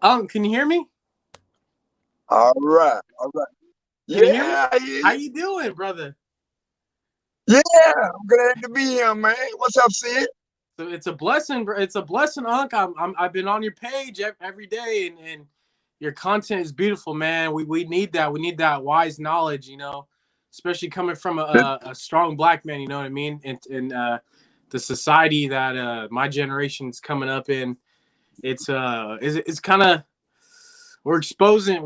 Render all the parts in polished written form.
Can you hear me? All right, all right. Can you hear me? Yeah, I hear How you. you doing, brother? Yeah, I'm glad to be here, man. What's up, Sid? So it's a blessing, bro. It's a blessing, Unc. I've been on your page every day, and your content is beautiful, man. We need that. We need that wise knowledge, especially coming from a strong black man. You know what I mean? In the society that my generation's coming up in, it's kind of we're exposing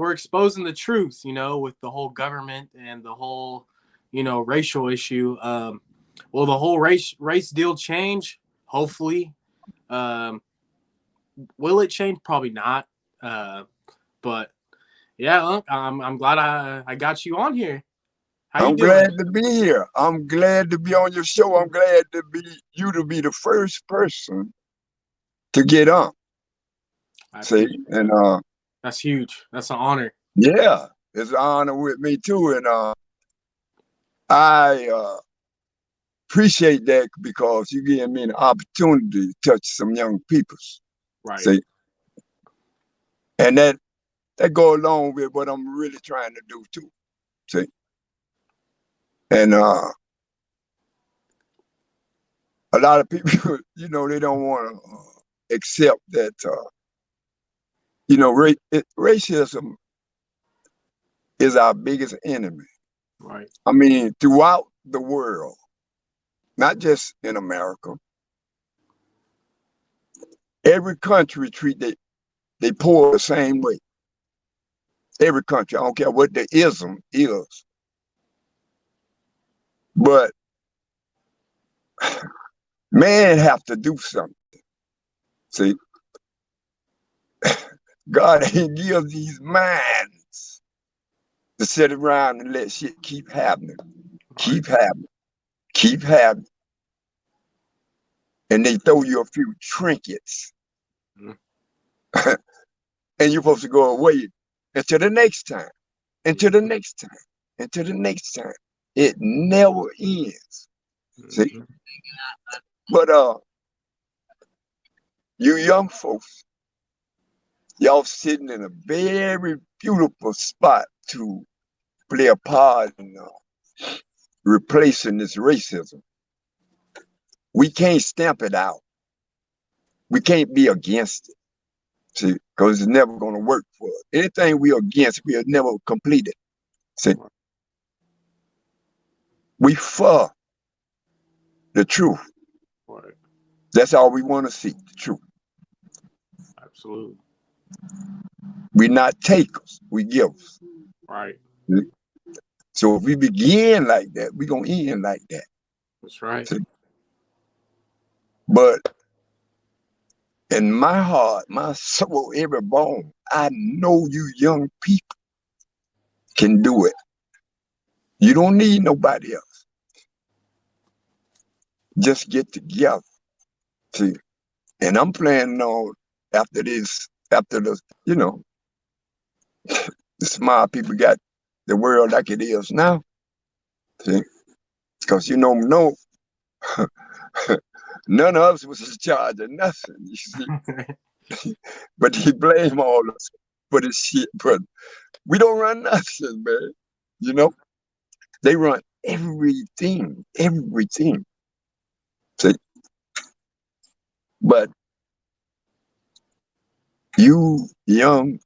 the truth, with the whole government and the whole, racial issue. Will the whole race deal change? Hopefully. Um, will it change? Probably not. But yeah, I'm glad I got you on here. How you I'm doing? glad to be here. I'm glad to be on your show. I'm glad to be to be the first person to get on. I See, appreciate and that. That's huge. That's an honor. yeah, it's an honor with me too. And I appreciate that because you give me an opportunity to touch some young people. Right. See, and that go along with what I'm really trying to do too. See, and a lot of people, they don't want to accept that, racism is our biggest enemy. Right. I mean, throughout the world, not just in America, every country treat they poor the same way. Every country, I don't care what the ism is, but man have to do something. See, God ain't give these minds to sit around and let shit keep happening, Right. keep happening, keep happening. And they throw you a few trinkets, Mhm. and you're supposed to go away until the next time, Yeah. until the next time, until the next time. It never ends. See, Mhm. but you young folks, y'all sitting in a very beautiful spot to play a part in replacing this racism. We can't stamp it out. We can't be against it. See, because it's never going to work for us. Anything we are against, we'll never complete it. See, we for the truth. Right. That's all we want to see, the truth. Absolutely. We're not takers, we givers. Right. So if we begin like that, we're going to end like that. That's right. See? But in my heart, my soul, every bone, I know you young people can do it. You don't need nobody else. Just get together. See? And I'm planning on after this, after the smart people got the world like it is now. See? Because no, none of us was in charge of nothing, you see. But they blame all of us for this shit. But we don't run nothing, man. You know, they run everything, everything. See? But you young,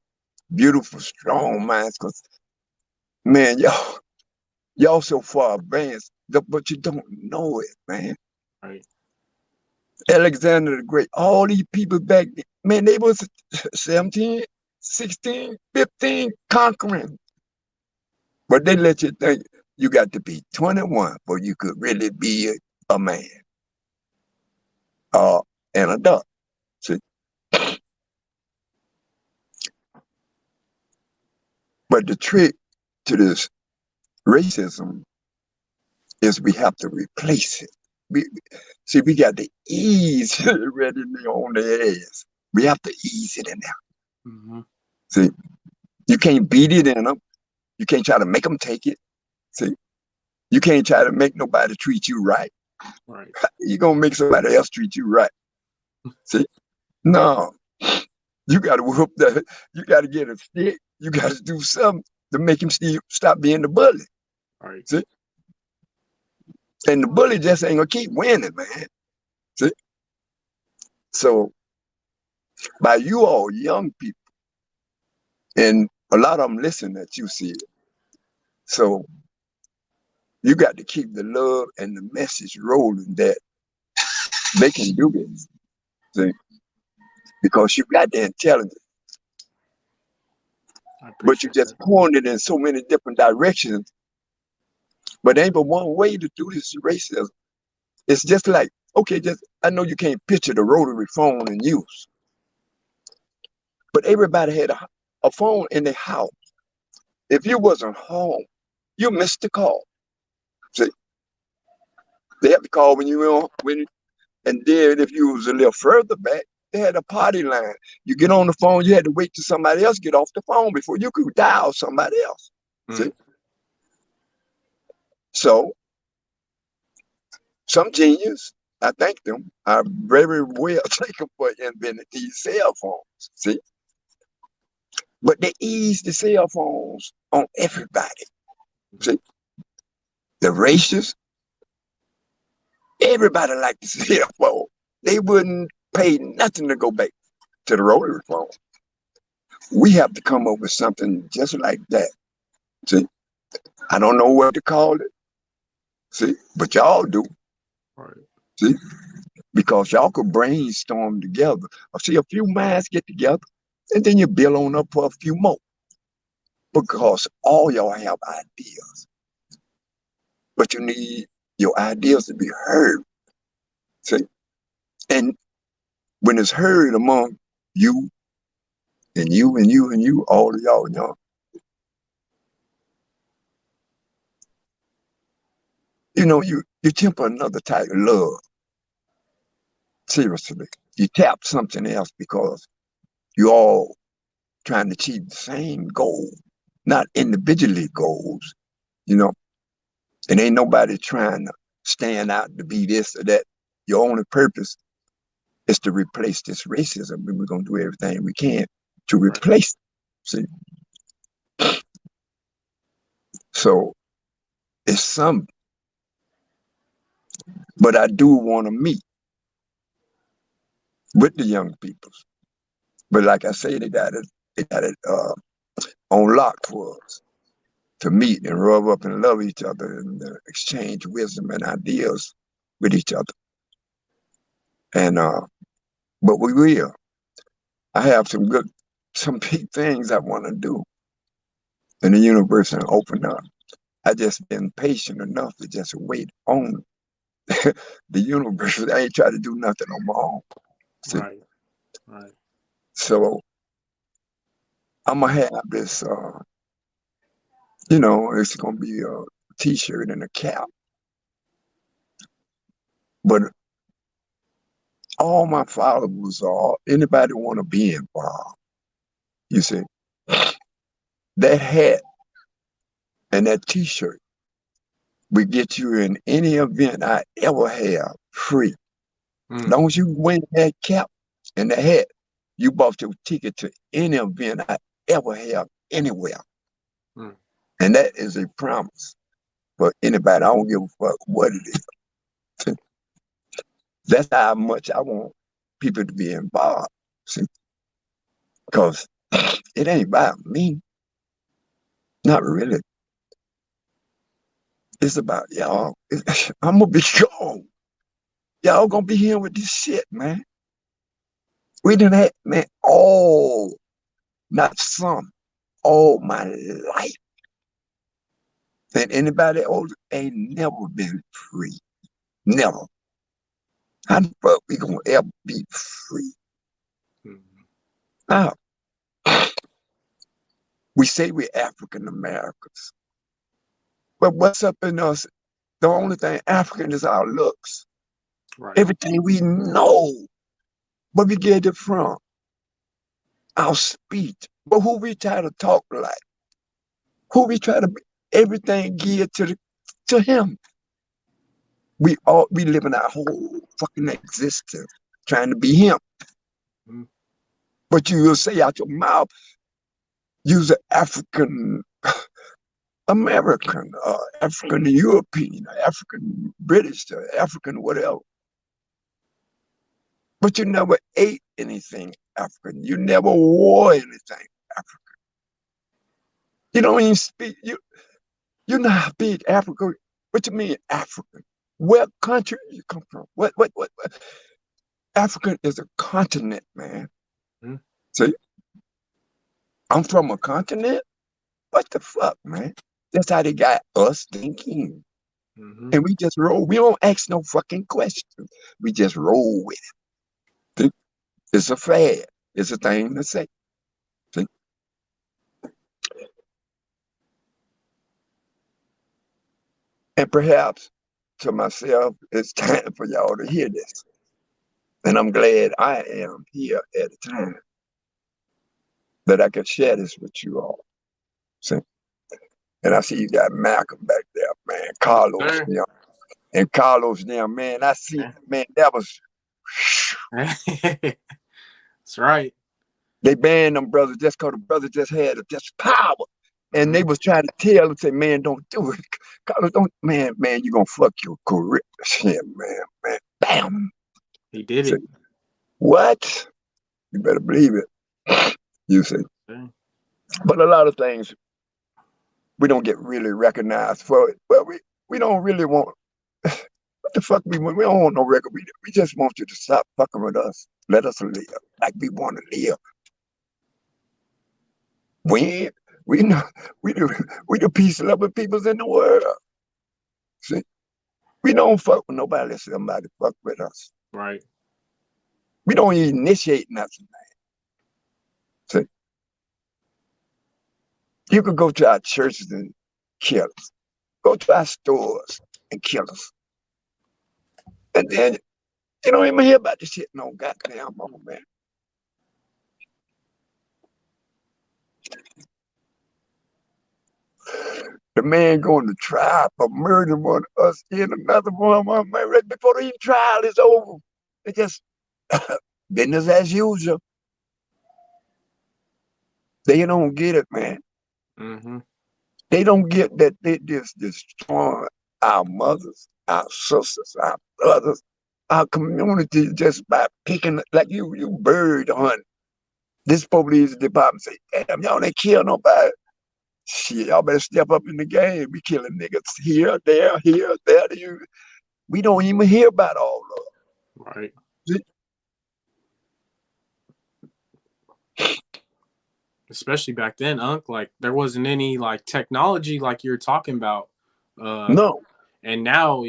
beautiful, strong minds, because man, y'all so far advanced, but you don't know it, man. Right. Alexander the Great, all these people back then, man, they was 17, 16, 15 conquering. But they let you think you got to be 21 for you could really be a man uh, and adult. See? But the trick to this racism is we have to replace it. We, see, we got to ease it ready on the ass. We have to ease it in there. Hmm. See, you can't beat it in them. You can't try to make them take it. See, you can't try to make nobody treat you right. Right. You're going to make somebody else treat you right. See, no. You got to whoop the. You got to get a stick. You got to do something to make him stop being the bully. Right. See, and the bully just ain't gonna keep winning, man. See, so by you all young people, and a lot of them listen that you see it. So you got to keep the love and the message rolling that they can do this. See, because you got the intelligence, I but you appreciate just that. pointed in so many different directions. But ain't but one way to do this racism. It's just like, okay, just I know you can't picture the rotary phone in use, but everybody had a phone in their house. If you wasn't home, you missed the call. See, they have to call when you were when, and then if you was a little further back, they had a party line. You get on the phone, you had to wait till somebody else get off the phone before you could dial somebody else. See, so some genius, I thank them, are very well taken for inventing these cell phones. See, but they ease the cell phones on everybody. See, the racists, everybody like the cell phone. They wouldn't pay nothing to go back to the rotary phone. We have to come up with something just like that. See, I don't know what to call it. See, but y'all do. Right. See, because y'all could brainstorm together. Or see, a few minds get together, and then you build on up for a few more. Because all y'all have ideas, but you need your ideas to be heard. See, and when it's heard among you and you and you and you, all of y'all, you temper another type of love. Seriously, you tap something else because you all trying to achieve the same goal, not individually goals, you know. And ain't nobody trying to stand out to be this or that. Your only purpose is to replace this racism, and we're gonna do everything we can to Right. replace it. See, so it's some, but I do want to meet with the young people. But like I say, they got it on lock for us to meet and rub up and love each other and exchange wisdom and ideas with each other. And but we will. I have some big things I want to do in the universe and open up. I just been patient enough to just wait on the universe. I ain't try to do nothing on my own. See? Right. Right. So I'm gonna have this. It's gonna be a T-shirt and a cap. But all my followers are anybody want to be involved. You see, that hat and that T-shirt we get you in any event I ever have free. As long as you win that cap and the hat, you bought your ticket to any event I ever have anywhere. Mm. And that is a promise for anybody. I don't give a fuck what it is. That's how much I want people to be involved. See? Because it ain't about me. Not really. It's about y'all. I'm gonna be gone. Y'all gonna be here with this shit, man. We done had, man, not some, all my life. And anybody older ain't never been free. Never. How the fuck we gonna ever be free? Now, we say we're African Americans, but what's up in us? The only thing African is our looks. Right. Everything we know, where we get it from, our speech. But who we try to talk like? Who we try to be? Everything geared to him. We living our whole fucking existence trying to be him. Mm. But you will say out your mouth, use an African American, African European, African British, African whatever. But you never ate anything African. You never wore anything African. You don't even speak. You know how big Africa. What you mean African? What country you come from? What? Africa is a continent, man. Mm-hmm. See, I'm from a continent. What the fuck, man? That's how they got us thinking. Mm-hmm. And we just roll. We don't ask no fucking questions. We just roll with it. It's a fad. It's a thing to say. See? And perhaps to myself, it's time for y'all to hear this. And I'm glad I am here at a time that I can share this with you all. See? And I see you got Malcolm back there, man. Carlos, Yes, yeah. And Carlos, yeah, man. I see, man, that was. That's right. They banned them brothers just because the brother just had just power. And they was trying to tell him, say, man, don't do it. Carlos, don't, man, you're going to fuck your career. Shit, man. Bam. He did See, it. what? You better believe it. You see. But a lot of things we don't get really recognized for it. Well, we don't really want, what the fuck we want? We don't want no record. We just want you to stop fucking with us. Let us live like we want to live. We know we the peace loving peoples in the world. See, we don't fuck with nobody unless somebody fuck with us. Right. We don't initiate nothing, man. See, you could go to our churches and kill us. Go to our stores and kill us. And then you don't even hear about this shit no goddamn more, man. The man going to trial for murdering one of us in another one, man, right before the trial is over. It just business as usual. They don't get it, man. Mm-hmm. They don't get that they just destroying our mothers, our sisters, our brothers, our community just by picking like you bird hunt. This police department say, damn, y'all ain't kill nobody. Shit, y'all better step up in the game. We killing niggas here, there. We don't even hear about all of them. Right. Especially back then, Unc, like there wasn't any like technology like you're talking about. No. And now,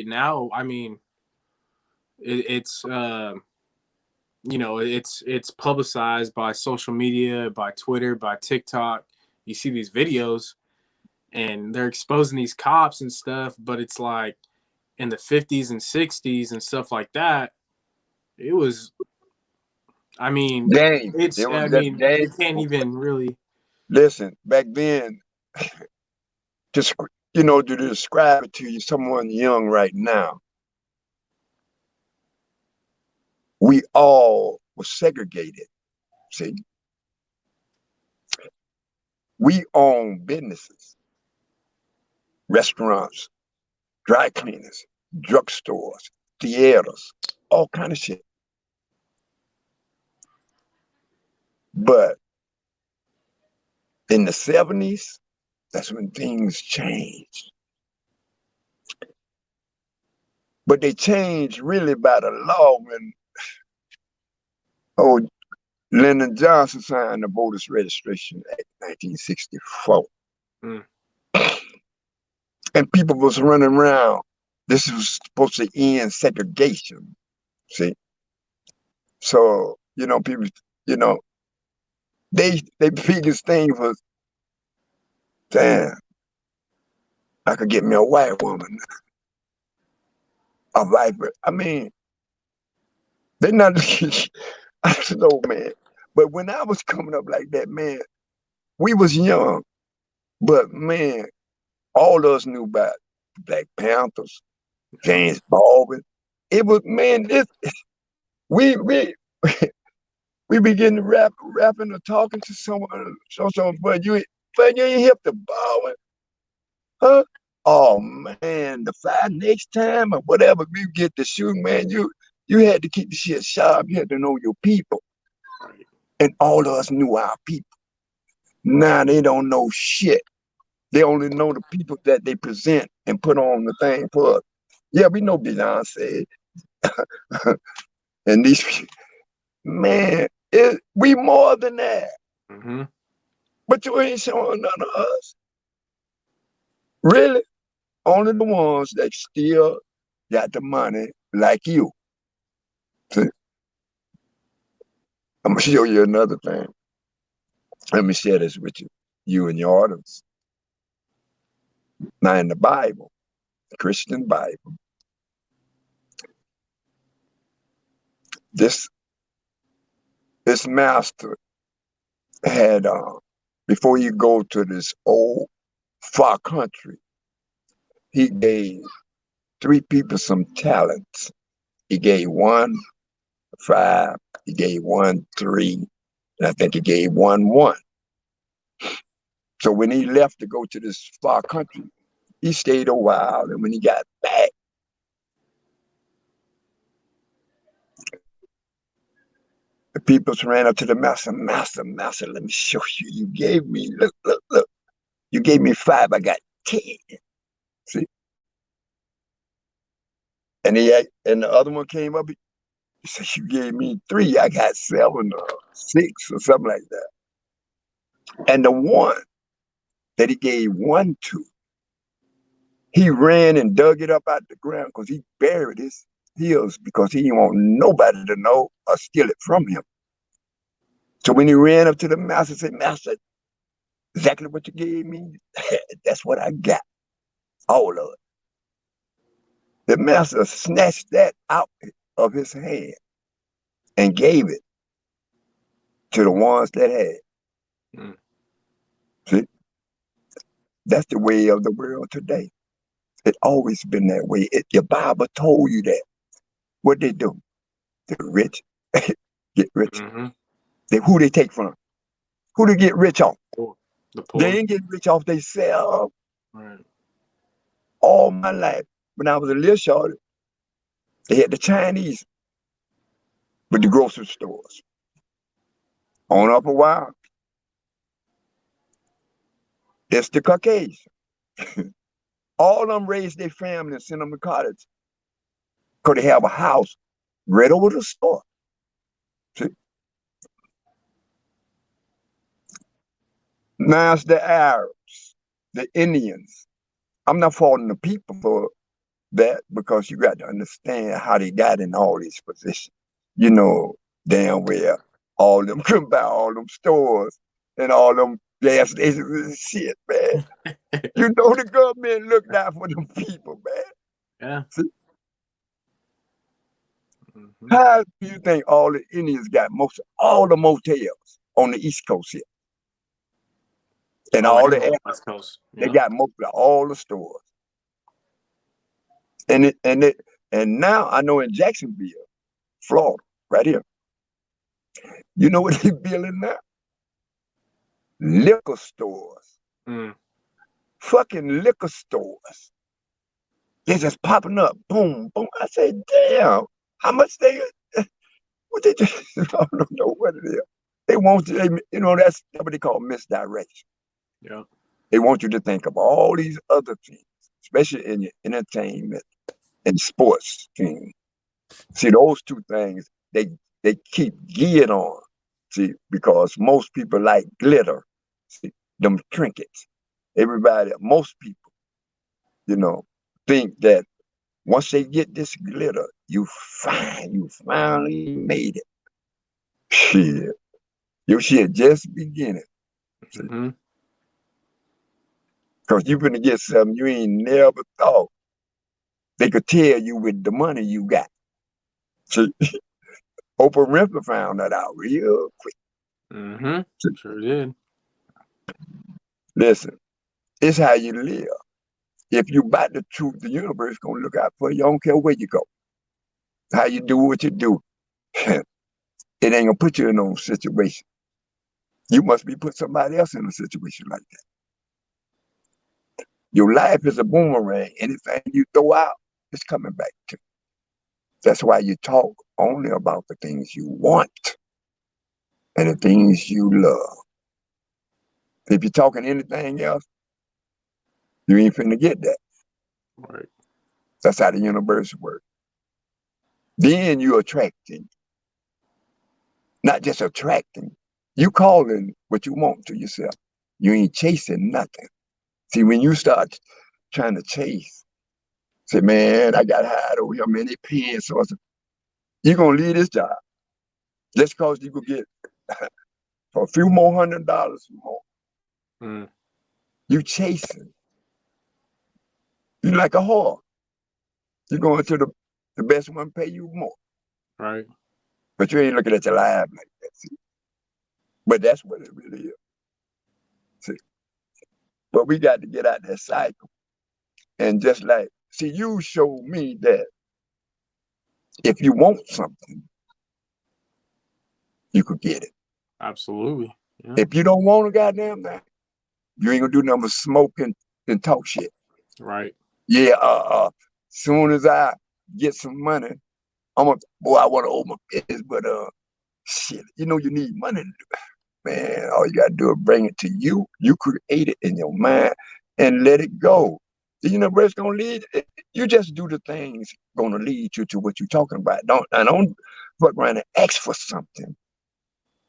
I mean, it's you know, it's publicized by social media, by Twitter, by TikTok. You see these videos, and they're exposing these cops and stuff, but it's like in the 50s and 60s and stuff like that. It was, I mean, Game. you can't even really. Listen, back then, just to describe it to you, someone young right now, we all were segregated. See, we own businesses, restaurants, dry cleaners, drugstores, theaters, all kind of shit. But in the 70s, that's when things changed. But they changed really by the law when Lyndon Johnson signed the Voters Registration Act 1964. Mm. And people was running around. This was supposed to end segregation. See? So, people, they biggest thing was, damn, I could get me a white woman. A viper. I mean, they're not, I don't know, man. But when I was coming up like that, man, we was young. But, man, all of us knew about Black Panthers, James Baldwin. It was, man, we We begin to rapping or talking to someone, but you ain't hip to ball, huh? Oh man, the fight next time or whatever we get to shoot, man, you had to keep the shit sharp. You had to know your people, and all of us knew our people. Now they don't know shit. They only know the people that they present and put on the thing for us. Yeah, we know Beyonce and these man. We more than that. Mm-hmm. But you ain't showing none of us. Really? Only the ones that still got the money like you. See? I'm gonna show you another thing. Let me share this with you and your audience. Now in the Bible, the Christian Bible, this master had before you go to this old far country, he gave 3 people some talents. He gave one 5, he gave one 3, and I think he gave one 1. So when he left to go to this far country, he stayed a while, and when he got back, the people ran up to the master. Master, let me show you. You gave me, look. You gave me 5, I got 10. See? And the other one came up, he said, you gave me 3, I got 7 or 6 or something like that. And the one that he gave 1 to, he ran and dug it up out the ground because he buried his heels because he didn't want nobody to know or steal it from him. So when he ran up to the master and said, Master, exactly what you gave me, that's what I got. All of it. The master snatched that out of his hand and gave it to the ones that had. Mm. See? That's the way of the world today. It's always been that way. Your Bible told you that. What they do? The rich get rich. Mm-hmm. Who they take from? Who they get rich off? The poor. They ain't get rich off themselves. Right. All my life, when I was a little shorty, they had the Chinese with the grocery stores. On up a while, it's the Caucasian. All of them raised their family and sent them to college because they have a house right over the store. See? Now it's the Arabs, the Indians. I'm not faulting the people for that because you got to understand how they got in all these positions. You know damn well all them couldn't buy all them stores and all them gas stations and shit, man. You know the government looked out for them people, man. Yeah. See? Mm-hmm. How do you think all the Indians got all the motels on the East Coast here? And all the West Coast. Yep. They got most of all the stores. And now I know in Jacksonville, Florida, right here. You know what they building now? Liquor stores. Mm. Fucking liquor stores. They're just popping up. Boom, boom. I say, damn, how much what they just, I don't know what it is. They want you, that's what they call misdirection. Yeah. They want you to think of all these other things, especially in your entertainment and sports team. See, those 2 things, they keep geared on. See, because most people like glitter. See, them trinkets. Most people, think that once they get this glitter, you finally made it. Shit. Your shit just beginning. Mm-hmm. Because you're going to get something you ain't never thought they could tell you with the money you got. See? Oprah Winfrey found that out real quick. Mm-hmm. Sure did. Listen, it's how you live. If you about the truth, the universe is going to look out for you. I don't care where you go. How you do what you do. it ain't gonna put you in no situation. You must be put somebody else in a situation like that. Your life is a boomerang. Anything you throw out, it's coming back to you. That's why you talk only about the things you want and the things you love. If you're talking anything else, you ain't finna get that. Right. That's how the universe works. Then you're attracting, not just attracting. You calling what you want to yourself. You ain't chasing nothing. See, when you start trying to chase, say, man, I got hired over here, man, they paying so you're gonna leave this job just cause you could get for a few more $100 more. Mm. You chasing. You like a whore. You're going to the best one pay you more. Right. But you ain't looking at your life like that. See? But that's what it really is. See? But we got to get out that cycle. And just like, see, you showed me that if you want something, you could get it. Absolutely. Yeah. If you don't want a goddamn thing, you ain't gonna do nothing but smoke and talk shit. Right. Yeah, soon as I get some money, I want to open my business, but shit, you know you need money to do. Man, all you gotta do is bring it to you. You create it in your mind and let it go. The universe gonna lead. You just do the things gonna lead you to what you're talking about. Don't fuck around and ask for something,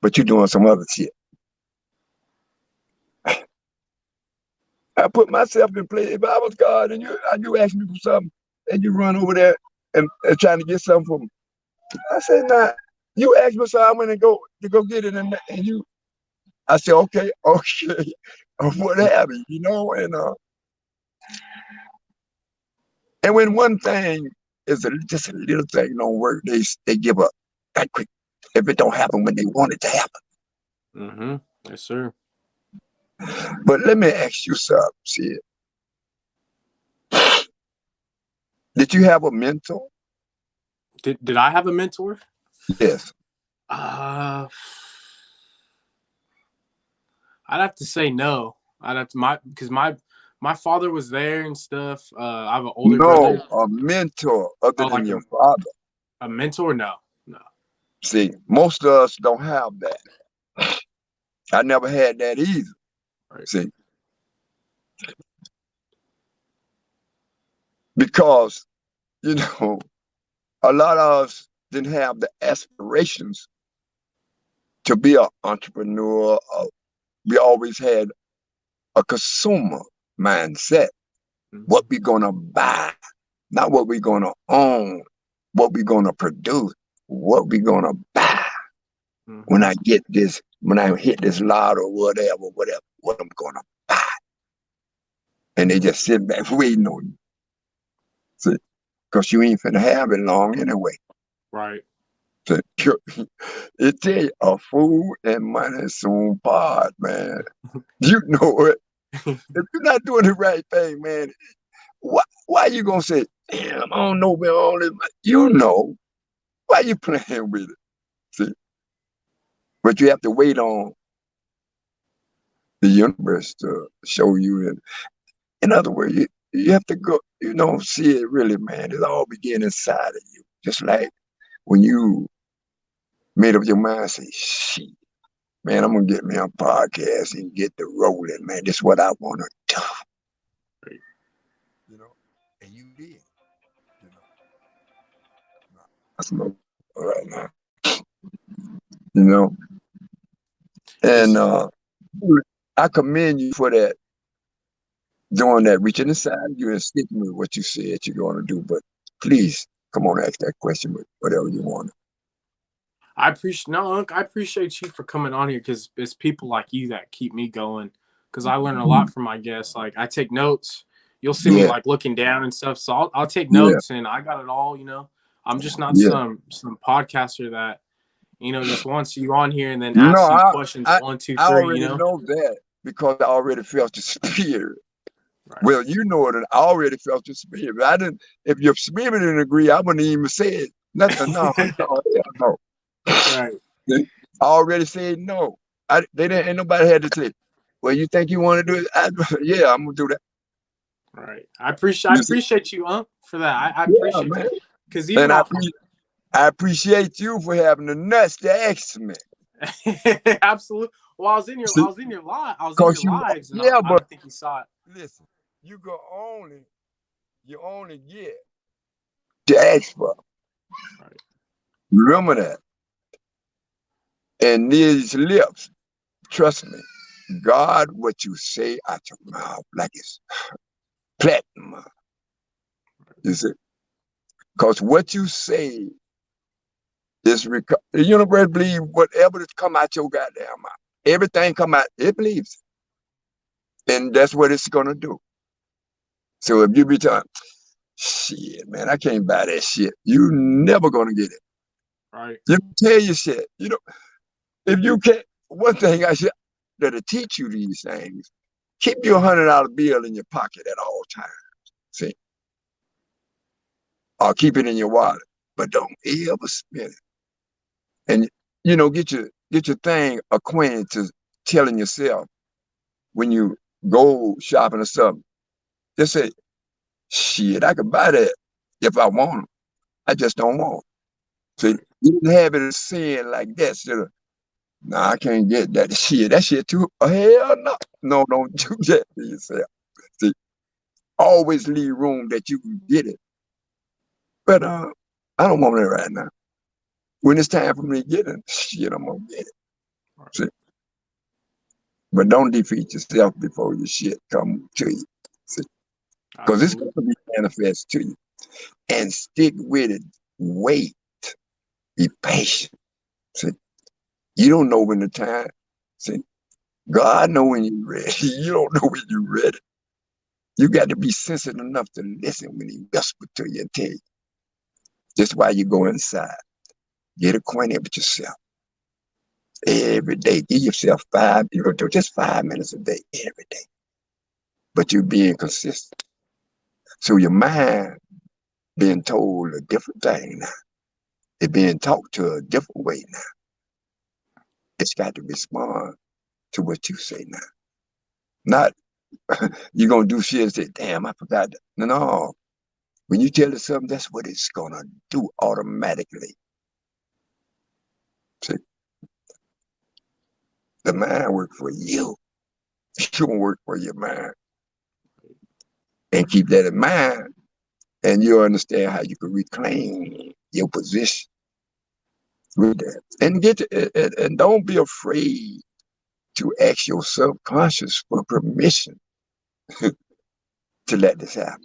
but you're doing some other shit. I put myself in place. If I was God and you ask me for something and you run over there and trying to get something from me, I said, nah, you ask me something, I'm gonna go get it, and you. I said, okay, or what have you, and when one thing is just a little thing don't work, they give up that quick if it don't happen when they want it to happen. Mm-hmm. Yes, sir. But let me ask you something, Sid. Did you have a mentor? Did I have a mentor? Yes. I'd have to say no. I'd have to because my father was there and stuff. I have an older No, brother. a mentor other Oh, than like your father. a mentor? No, no. See, most of us don't have that. I never had that either. Right. See, because a lot of us didn't have the aspirations to be an entrepreneur. We always had a consumer mindset. Mm-hmm. What we gonna buy, not what we gonna own. What we gonna produce, what we gonna buy. Mm-hmm. When I get this, when I hit this lot or whatever, what I'm gonna buy. And they just sit back waiting on you. See, because you ain't finna have it long anyway. Right. So, it tell you, a fool and money soon part, man. You know it. If you're not doing the right thing, man, why you gonna say, damn, I don't know where all this, you know, why you playing with it? See? But you have to wait on the universe to show you. In other words, you have to go, see it really, man. It all begins inside of you. Just like when you made up your mind, say, shit, man, I'm gonna get me a podcast and get the rolling, man. This is what I wanna do. Right. And you did. I smoke right now. You know. And It's I commend you for that, doing that, reaching inside you and sticking with what you said you're gonna do. But please come on, ask that question with whatever you want. Unc, I appreciate you for coming on here because it's people like you that keep me going. Because I learn a lot from my guests. Like I take notes. You'll see me Yeah, like looking down and stuff. So I'll take yeah, notes and I got it all. I'm just not yeah. some podcaster that just wants you on here and then No, asks you questions I, one, two, I three. already know that because I already felt the spirit. Right. Well, you know that I already felt the spirit. I didn't. If your spirit didn't agree, I wouldn't even say it. Nothing. No, no, no. Right. I already said no. They didn't. Ain't nobody had to say, "Well, you think you want to do it?" Yeah, I'm gonna do that. Right. I You see? appreciate you, Unc, for that. I Yeah, appreciate man. that. Because even And off I appreciate you for having the nuts to ask me. absolutely. Well, See, I was in your cause you, lives, and yeah, I but don't think you saw it. listen, you only get to ask for. Right. Remember that. And these lips, trust me, God, what you say out your mouth like it's platinum. You see, cause what you say is the universe believe whatever that come out your goddamn mouth. Everything come out, it believes it. And that's what it's gonna do. So if you be telling, shit, man, I can't buy that shit, you never gonna get it. Right. You tell your shit. You know, if you can't, one thing I should that'll teach you these things, keep your $100 bill in your pocket at all times. See, or keep it in your wallet, but don't ever spend it. And get your thing acquainted to telling yourself when you go shopping or something. Just say, shit, I could buy that if I want them. I just don't want them. See, Right. you didn't have it saying like that. So, nah, I can't get that shit. That shit too. Oh, hell no. No, don't do that to yourself. See, always leave room that you can get it. But I don't want it right now. When it's time for me to get it, shit, I'm gonna get it. Right. See, but don't defeat yourself before your shit come to you. See, because it's Absolutely. gonna be manifest to you. And stick with it. Wait. Be patient. See, you don't know when the time. See, God know when you're ready. You don't know when you're ready. You got to be sensitive enough to listen when he whisper to you and tell you. Just while you go inside, get acquainted with yourself every day. Give yourself just 5 minutes a day, every day. But you're being consistent. So your mind being told a different thing now. It's being talked to a different way now. It's got to respond to what you say now. Not you're gonna do shit and say, damn, I forgot that. No. When you tell it something, that's what it's gonna do automatically. See, the mind work for you. You don't work for your mind. And keep that in mind, and you'll understand how you can reclaim your position with that. And don't be afraid to ask your subconscious for permission to let this happen.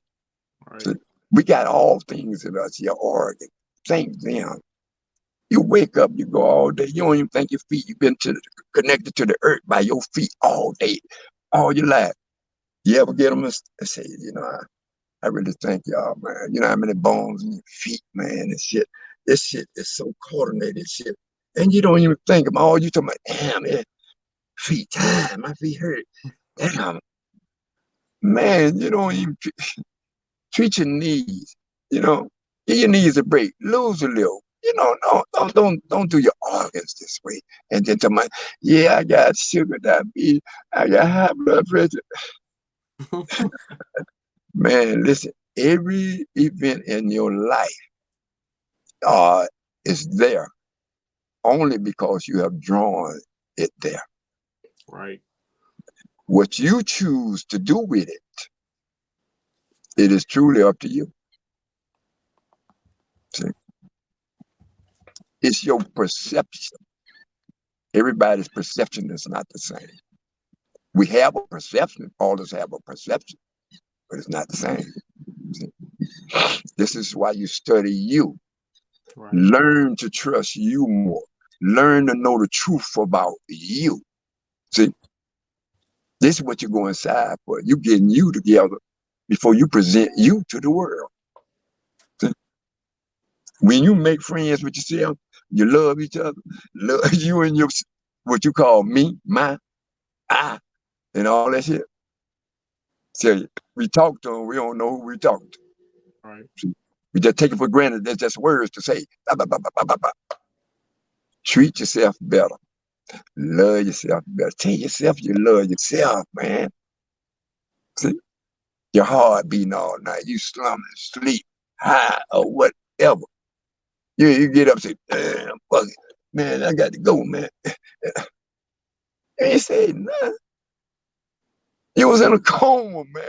Right. So we got all things in us, your organ. Thank them. You wake up, you go all day. You don't even think your feet. You've been connected to the earth by your feet all day, all your life. You ever get them and say, I really thank y'all, man. You know how many bones in your feet, man, and shit. This shit is so coordinated, shit. And you don't even think of all you talking about, damn, it, feet time, my feet hurt. Damn, man, you don't even treat your knees, you know, give your knees a break, lose a little. No, don't do your organs this way. And then tell me, yeah, I got sugar diabetes, I got high blood pressure. Man, listen, every event in your life uh, is there only because you have drawn it there. Right. What you choose to do with it, it is truly up to you. See? It's your perception. Everybody's perception is not the same. We have a perception, all of us have a perception, but it's not the same. See? This is why you study you. Right. Learn to trust you more. Learn to know the truth about you. See, this is what you go inside for. You getting you together before you present you to the world. See? When you make friends with yourself, you love each other, love you and your what you call me, my, I, and all that shit. See, we talk to them, we don't know who we talking to. Right. See? We just take it for granted. That's just words to say. Bah, bah, bah, bah, bah, bah. Treat yourself better. Love yourself better. Tell yourself you love yourself, man. See, your heart beating all night. You slumming, sleep, high, or whatever. You get up and say, damn, fuck it. Man, I got to go, man. You ain't saying nothing. You was in a coma, man.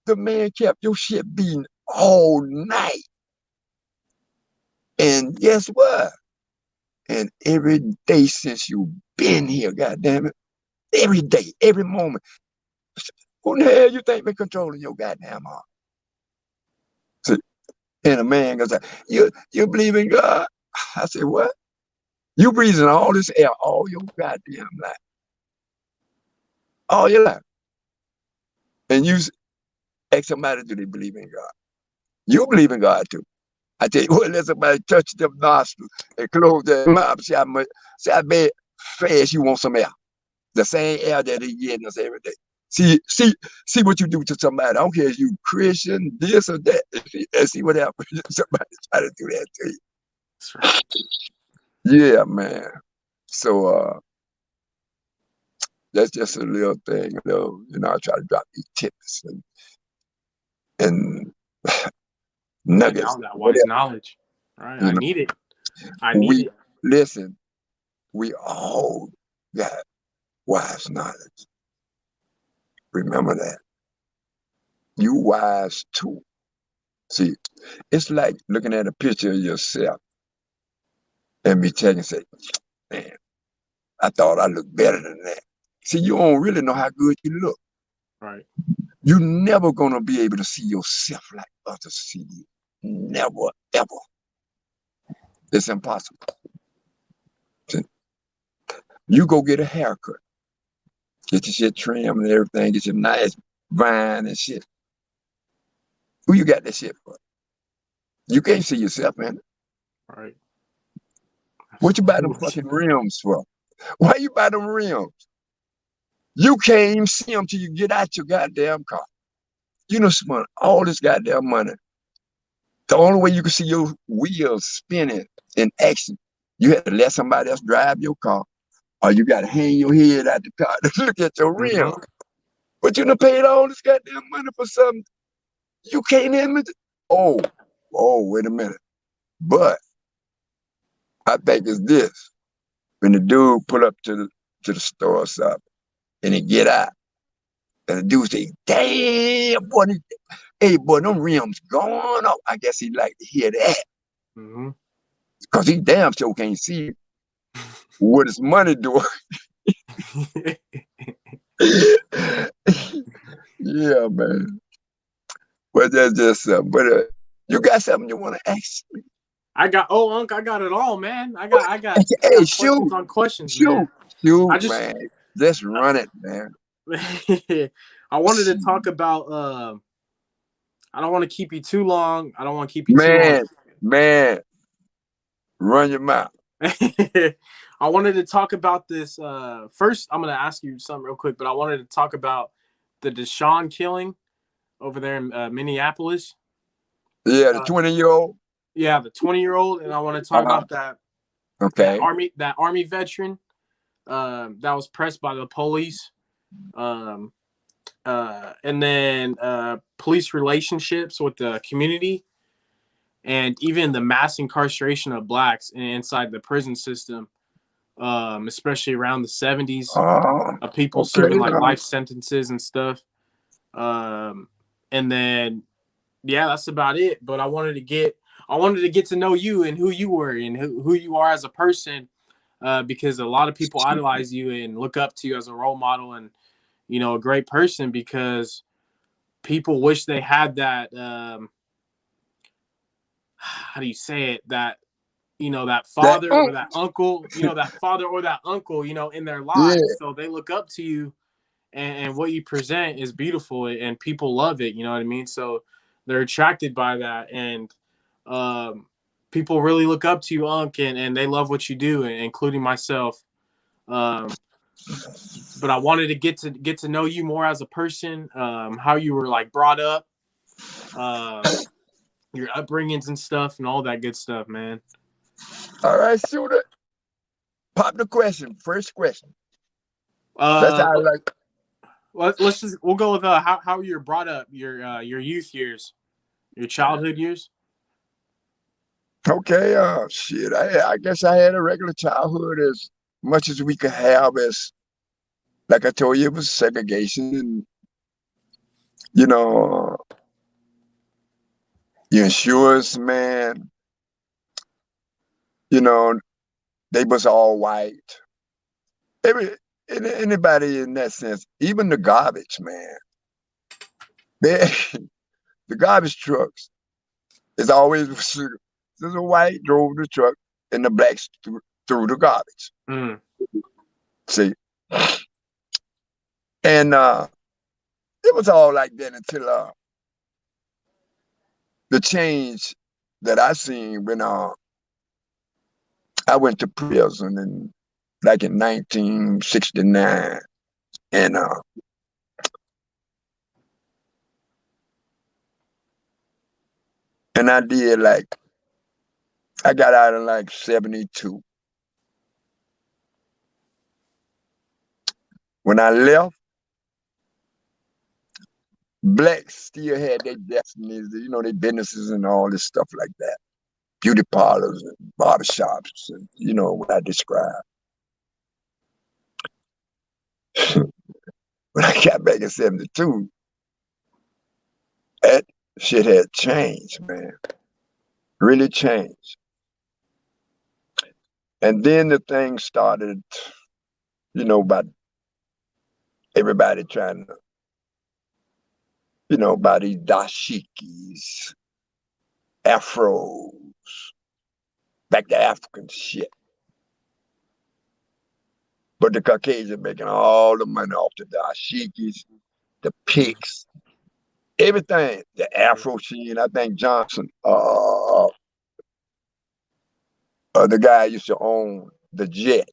The man kept your shit beating all night. And guess what? And every day since you've been here, goddamn it, every day, every moment, who the hell you think been controlling your goddamn heart? See, and a man goes, you believe in God? I said, what? You breathing all this air all your goddamn life. All your life. And you ask somebody, do they believe in God? You believe in God too. I tell you what, let somebody touch them nostrils and close their mouth. See how bad fast you want some air. The same air that he getting us every day. See what you do to somebody. I don't care if you Christian, this or that. See what happens. Somebody try to do that to you. That's right. Yeah, man. So that's just a little thing, I try to drop these tips and nuggets. That wise knowledge. All right. I need it. I need it. Listen, we all got wise knowledge. Remember that. You wise too. See, it's like looking at a picture of yourself and me checking and say, man, I thought I looked better than that. See, you don't really know how good you look. Right. You're never gonna be able to see yourself like others see you. Never, ever. It's impossible. See? You go get a haircut. Get your shit trimmed and everything. Get your nice vine and shit. Who you got that shit for? You can't see yourself, man. Right. What you buy them fucking rims for? Why you buy them rims? You can't even see them till you get out your goddamn car. You know, spend all this goddamn money. The only way you can see your wheels spinning in action, you had to let somebody else drive your car, or you got to hang your head out the car to look at your rim. But you done paid all this goddamn money for something you can't even. Oh, wait a minute. But I think it's this. When the dude pull up to the store or something, and he get out, and the dude say, damn, boy, hey, boy, them rims gone off. I guess he like to hear that. Because he damn sure can't see what his money doing. Yeah, man. But that's just something. But you got something you want to ask me? Unc, I got it all, man. I got hey, questions on questions, man. Shoot, man. Let's run it, man. I wanted to talk about I don't want to keep you too long. I don't want to keep you too long. Man. Run your mouth. I wanted to talk about this. First, I'm going to ask you something real quick, but I wanted to talk about the Deshaun killing over there in Minneapolis. Yeah, the 20-year-old. Yeah, the 20-year-old, and I want to talk about that. Okay. That army veteran that was pressed by the police, and then police relationships with the community, and even the mass incarceration of blacks inside the prison system, especially around the 70s, of people serving like life sentences and stuff. And then, yeah, that's about it. But I wanted to get to know you and who you were and who you are as a person, because a lot of people idolize you and look up to you as a role model and, a great person, because people wish they had that, how do you say it, that that father or that uncle, in their lives. Yeah. So they look up to you, and what you present is beautiful, and people love it. You know what I mean? So they're attracted by that, and people really look up to you, Unc, and they love what you do, including myself. But I wanted to get to know you more as a person, how you were like brought up, your upbringings and stuff, and all that good stuff, man. All right, shooter. Pop the question. First question. That's Uh, how I like. we'll go with how you're brought up, your youth years, your childhood years. Okay, shit. I guess I had a regular childhood as much as we could have. As like I told you, it was segregation, and you know, your insurance man. You know, they was all white. Every anybody in that sense, even the garbage man. They, the garbage trucks is always there's a white drove the truck and the blacks threw the garbage. Mm. See, and it was all like that until the change that I seen when I went to prison in like in 1969, and I did like I got out in like 72. When I left, blacks still had their destinies, you know, their businesses and all this stuff like that. Beauty parlors and barbershops, and you know what I described. When I got back in 72, that shit had changed, man. Really changed. And then the thing started, you know, about everybody trying to, you know, about these dashikis, afros, back to African shit. But the Caucasian making all the money off the dashikis, the pics, everything. The Afro scene. I think Johnson, the guy used to own the Jet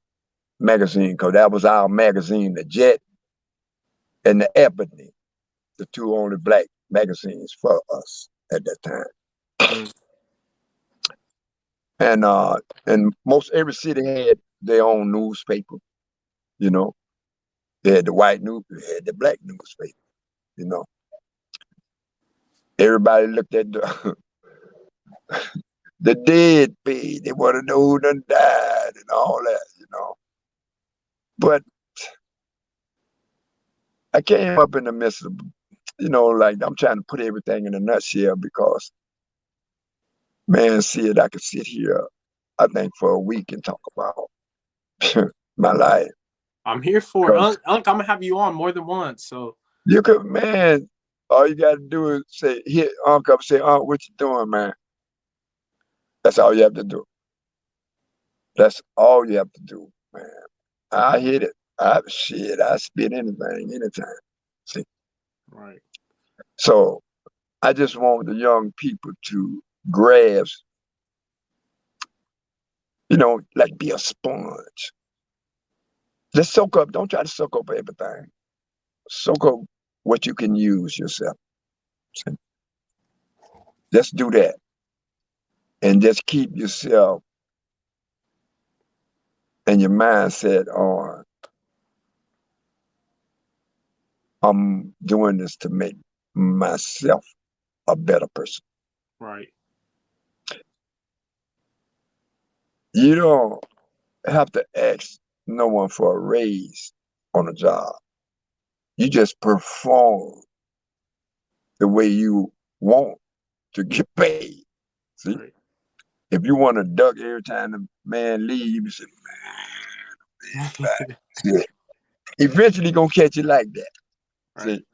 magazine, because that was our magazine, the Jet and the Ebony, the two only black magazines for us at that time. Mm. And most every city had their own newspaper, you know. They had the white news, they had the black newspaper, you know. Everybody looked at the dead page. They want to know who done died and all that, you know. But I came up in the midst of, you know, like I'm trying to put everything in a nutshell because, man, I could sit here, I think, for a week and talk about my life. I'm here for Because Unc. I'm gonna have you on more than once. So you could, man, all you got to do is say, hit Unc up, say, Unc, what you doing, man? That's all you have to do. That's all you have to do, man. I hit it. I spit anything, anytime. See? right. So I just want the young people to grasp, you know, like be a sponge. Just soak up. Don't try to soak up everything. Soak up what you can use yourself. See? Just do that. And just keep yourself and your mindset on, I'm doing this to make myself a better person. Right. You don't have to ask no one for a raise on a job. You just perform the way you want to get paid. See? Right. If you want to duck every time the man leaves, you say, man, see? Eventually gonna catch you like that. Right. See?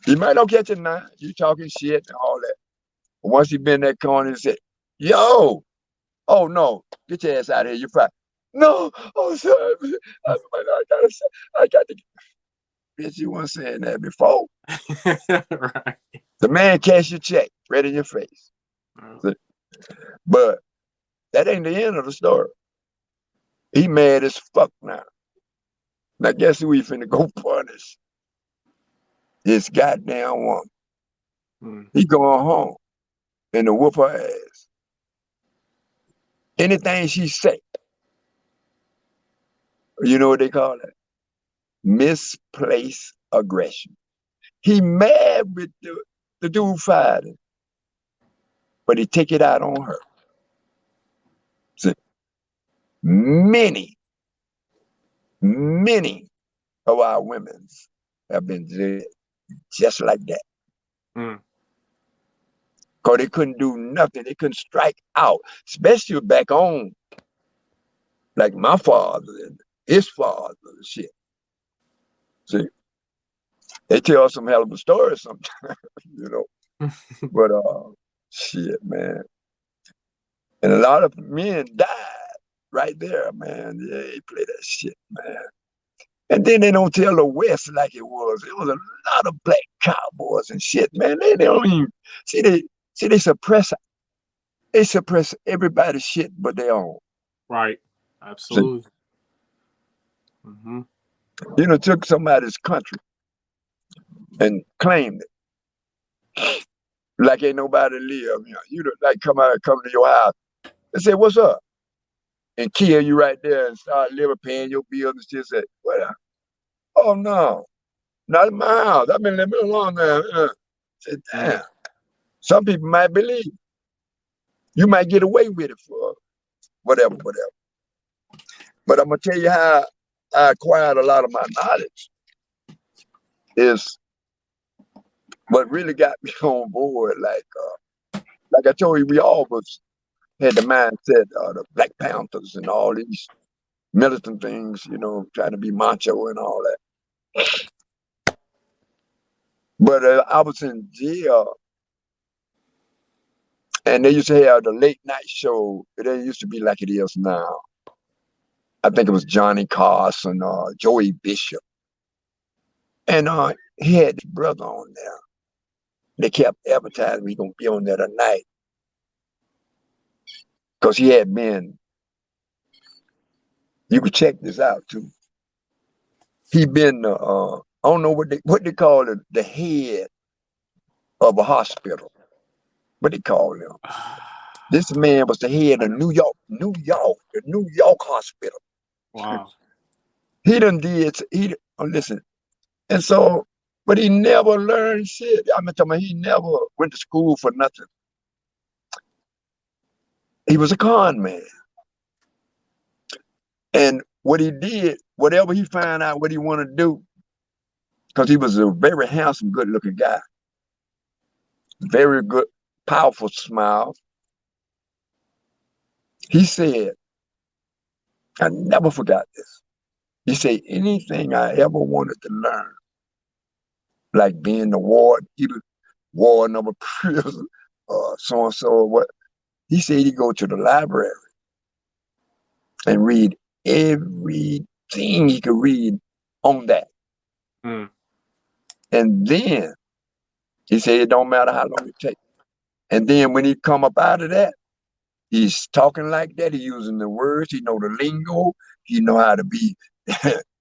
He might not catch it now. You talking shit and all that. But once he been in that corner and said, yo, oh no, get your ass out of here. You're fired. No, oh sorry. I got to bitch, you weren't saying that before. Right. The man cash your check right in your face. Oh. But that ain't the end of the story. He mad as fuck now. Now guess who he finna go punish? His goddamn woman. Mm. He going home and to whoop her ass. Anything she say, You know what they call it? Misplaced aggression. He mad with the dude fighting, but he take it out on her. See, many, many of our women have been dead just like that. Mm. Because they couldn't do nothing. They couldn't strike out, especially back home, like my father and his father and shit. See, they tell some hell of a story sometimes, you know. But shit, man. And a lot of men died right there, man. Yeah, they play that shit, man. And then they don't tell the West like it was. It was a lot of black cowboys and shit, man. They don't even they suppress everybody's shit but their own. Right. See, Absolutely. Mm-hmm. you know, took somebody's country and claimed it like ain't nobody live. You know, like come to your house and say, "What's up?" and kill you right there and start living, paying your bills and shit. Say, "What? Oh no, not in my house. I've been living alone now." Say, damn. Mm. Some people might believe you might get away with it for whatever. But I'm gonna tell you how I acquired a lot of my knowledge is what really got me on board. Like I told you, we all was had the mindset of the Black Panthers and all these militant things, you know, trying to be macho and all that. But I was in jail, and they used to have the late night show. It didn't used to be like it is now. I think it was Johnny Carson, Joey Bishop, and he had his brother on there. They kept advertising he gonna be on there tonight because he had been. You could check this out too. He been I don't know what they call it, the head of a hospital. What they call him? This man was the head of the New York hospital. Wow. He done did. Listen, and so, but he never learned shit. I'm talking about he never went to school for nothing. He was a con man, and what he did, whatever he found out what he wanted to do, because he was a very handsome, good-looking guy, very good, powerful smile. He said, I never forgot this. He said, anything I ever wanted to learn, like being the ward, either warden of a prison, so and so, or what. He said he'd go to the library and read everything he could read on that. Mm. And then he said it don't matter how long it takes. And then when he come up out of that, he's talking like that. He using the words. He know the lingo. He know how to be,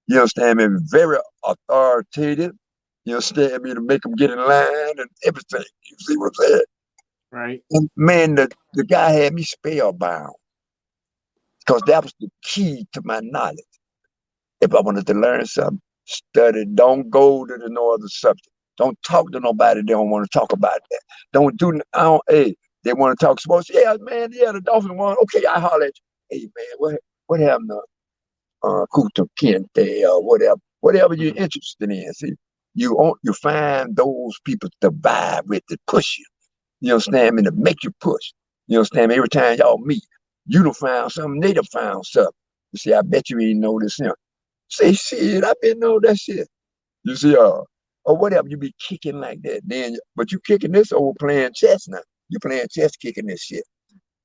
you understand me, very authoritative. You understand me, to make them get in line and everything. You see what I'm saying? Right. And man, the guy had me spellbound because that was the key to my knowledge. If I wanted to learn something, study. Don't go to the no other subject. Don't talk to nobody. They don't want to talk about that. Don't do. I don't. Hey, they want to talk sports. Yeah, man. Yeah, the Dolphins won. Okay, I holler at you. Hey, man, what happened to Kuta Kente or whatever you're Mm. interested in. See, you find those people to vibe with, to push you. You understand me? To make you push. You understand me? Every time y'all meet, you done found something. They done found something. You see, I bet you ain't know this. Say shit, I been know that shit. You see, or whatever, you be kicking like that. Then, but you kicking this over playing chess now. You playing chess, kicking this shit.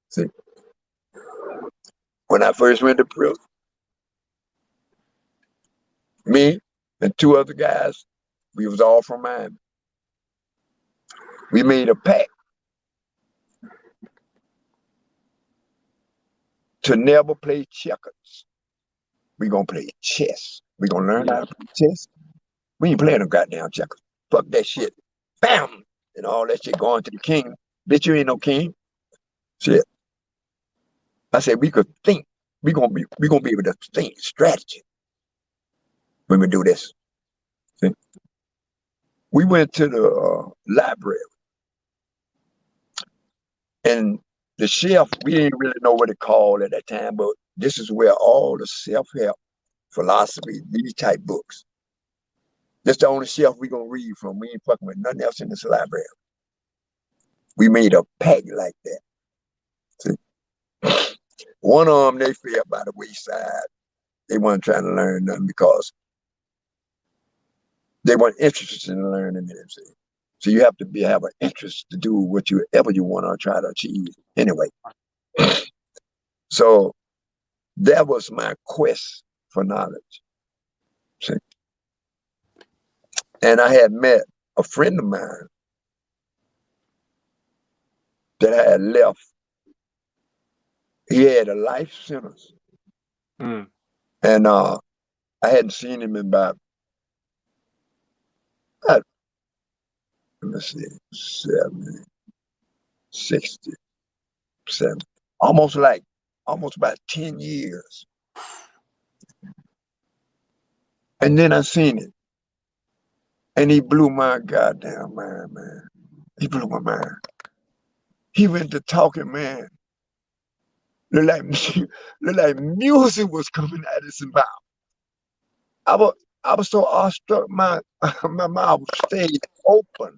See, when I first went to prison, me and two other guys, we was all from Miami. We made a pact to never play checkers. We gonna play chess. We gonna learn how to play chess. We ain't playing no goddamn checkers. Fuck that shit. Bam! And all that shit going to the king. Bitch, you ain't no king. Shit. I said we could think. We gonna be able to think strategy. when we do this. See? We went to the library, and the shelf, we didn't really know what it called at that time, but this is where all the self-help, philosophy, these type books. That's the only shelf we gonna read from. We ain't fucking with nothing else in this library. We made a pack like that. See? One of them, they fell by the wayside. They weren't trying to learn nothing because they weren't interested in learning it. See? So you have to have an interest to do whatever you want to try to achieve. Anyway, so that was my quest for knowledge. See? And I had met a friend of mine that I had left. He had a life sentence. Mm. And I hadn't seen him in about, let me see, 70, 60, 70, almost about 10 years. And then I seen him. And he blew my goddamn mind, man. He blew my mind. He went to talking, man. Look like music was coming out of his mouth. I was so awestruck, my mouth stayed open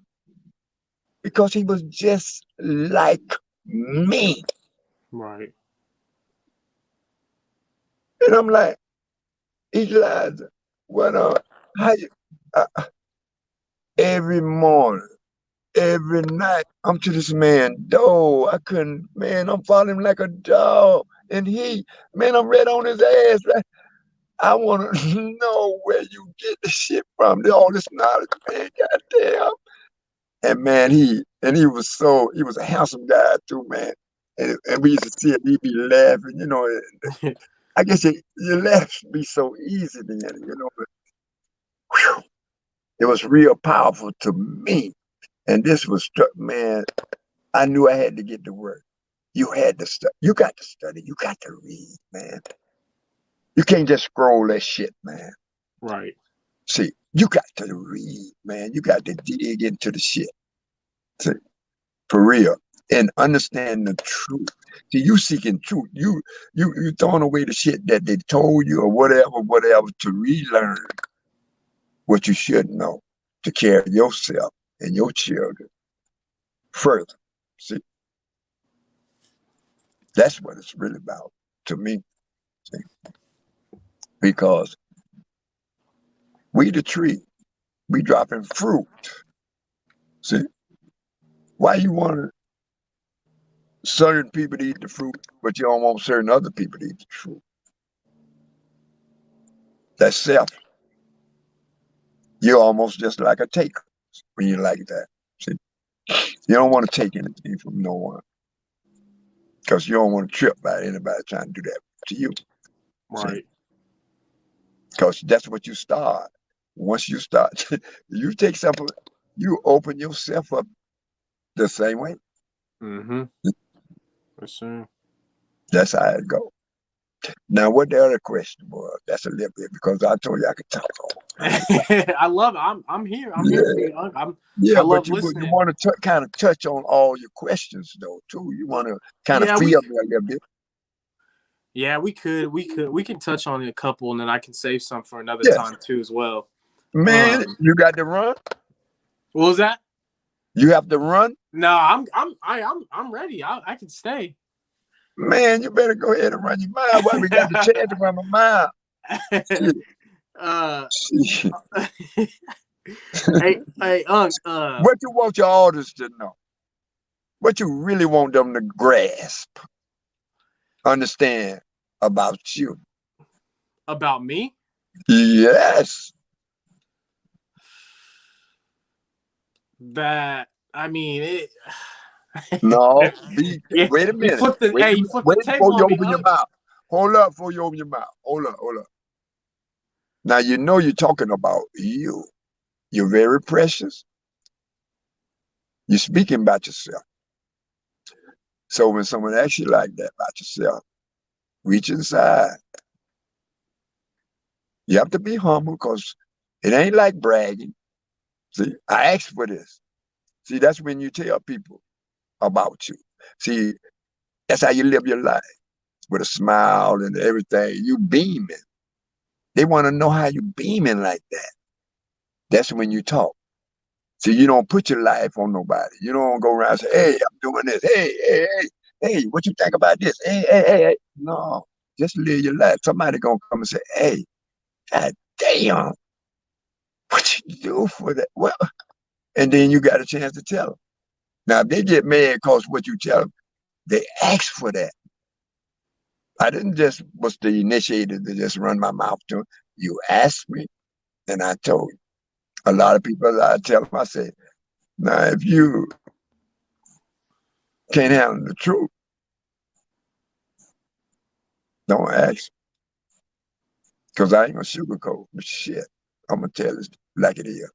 because he was just like me. Right. And I'm like, Elijah, how you, every morning, every night, I'm to this man, dog. I'm following him like a dog. And man, I'm right on his ass, right? I want to know where you get the shit from, all this knowledge, man, goddamn. And man, he was a handsome guy too, man. And we used to see it, he'd be laughing, I guess your laughs be so easy then, but whew, it was real powerful to me. And this was, man, I knew I had to get to work. You had to study. You got to study. You got to read, man. You can't just scroll that shit, man. Right. See, you got to read, man. You got to dig into the shit. See, for real. And understand the truth. See, you seeking truth. You throwing away the shit that they told you or whatever to relearn what you should know to carry yourself and your children further. See, that's what it's really about to me. See? Because we the tree, we dropping fruit. See, why you want certain people to eat the fruit, but you don't want certain other people to eat the fruit? That's self. You're almost just like a taker when you like that. See, you don't want to take anything from no one because you don't want to trip by anybody trying to do that to you. Right. Because that's what you start. Once you start, you take something, you open yourself up the same way. Mm-hmm. Yes, sir. That's how it goes. Now, what the other question was? That's a little bit because I told you I could talk all night. I love it. I'm here. I'm here for you, Unc. I But love you listening. want to kind of touch on all your questions though too. You want to kind of feel me a little bit. Yeah, we can touch on a couple, and then I can save some for another time too as well. Man, you got to run. What was that? You have to run. No, I'm ready. I can stay. Man, you better go ahead and run your mile. Why we got the chance to run a mile? Hey, Unc. What you want your audience to know? What you really want them to grasp, understand about you? About me? Yes. That I mean it. No. Wait a You minute. flip the Wait table before you on me, open your Unc. mouth. Hold up before you open your mouth. Hold up. Now you know you're talking about you. You're very precious. You're speaking about yourself. So when someone asks you like that about yourself, reach inside You have to be humble because it ain't like bragging. See, I asked for this. See, that's when you tell people about you. See, that's how you live your life with a smile and everything. You beaming. They want to know how you beaming like that. That's when you talk. See, you don't put your life on nobody. You don't go around and say, hey, I'm doing this. Hey, what you think about this? Hey. No, just live your life. Somebody gonna come and say, hey, God damn, what you do for that? Well, and then you got a chance to tell them. Now, if they get mad because what you tell them, they ask for that. I didn't just was the initiator to just run my mouth to them. You asked me, and I told you. A lot of people, I tell them, I say, now, if you can't handle the truth, don't ask. Because I ain't going to sugarcoat the shit. I'm going to tell it like it is.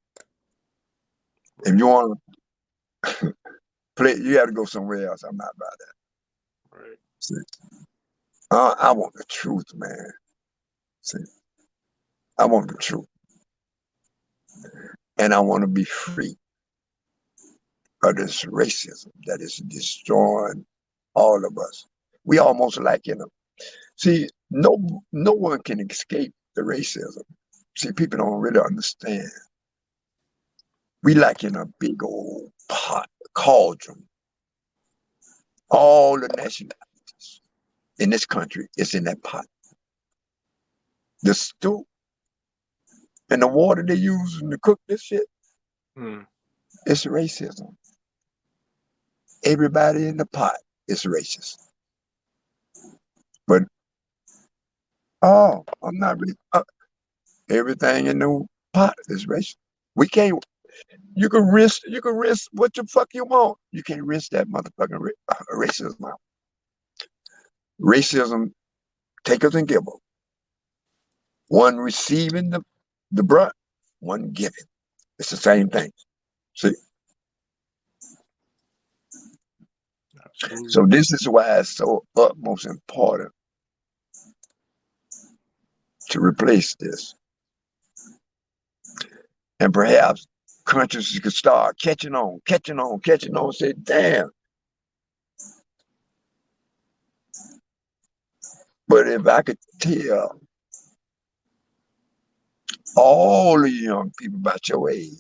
If you want to play, you got to go somewhere else. I'm not about that. Right. See, I want the truth, man. See, I want the truth. And I want to be free of this racism that is destroying all of us. We almost like in a, see, no one can escape the racism. See, people don't really understand. We like in a big old pot, cauldron. All the nationalities in this country is in that pot. The stew and the water they use to cook this shit, it's racism. Everybody in the pot is racist. But, oh, I'm not really, everything in the pot is racist. We can't, you can risk what the fuck you want. You can't risk that motherfucking racism out. Racism, takers and givers. One receiving the brunt, one giving. It's the same thing. See? Absolutely. So this is why it's so utmost important to replace this. And perhaps countries could start catching on, say, damn. But if I could tell all the young people about your age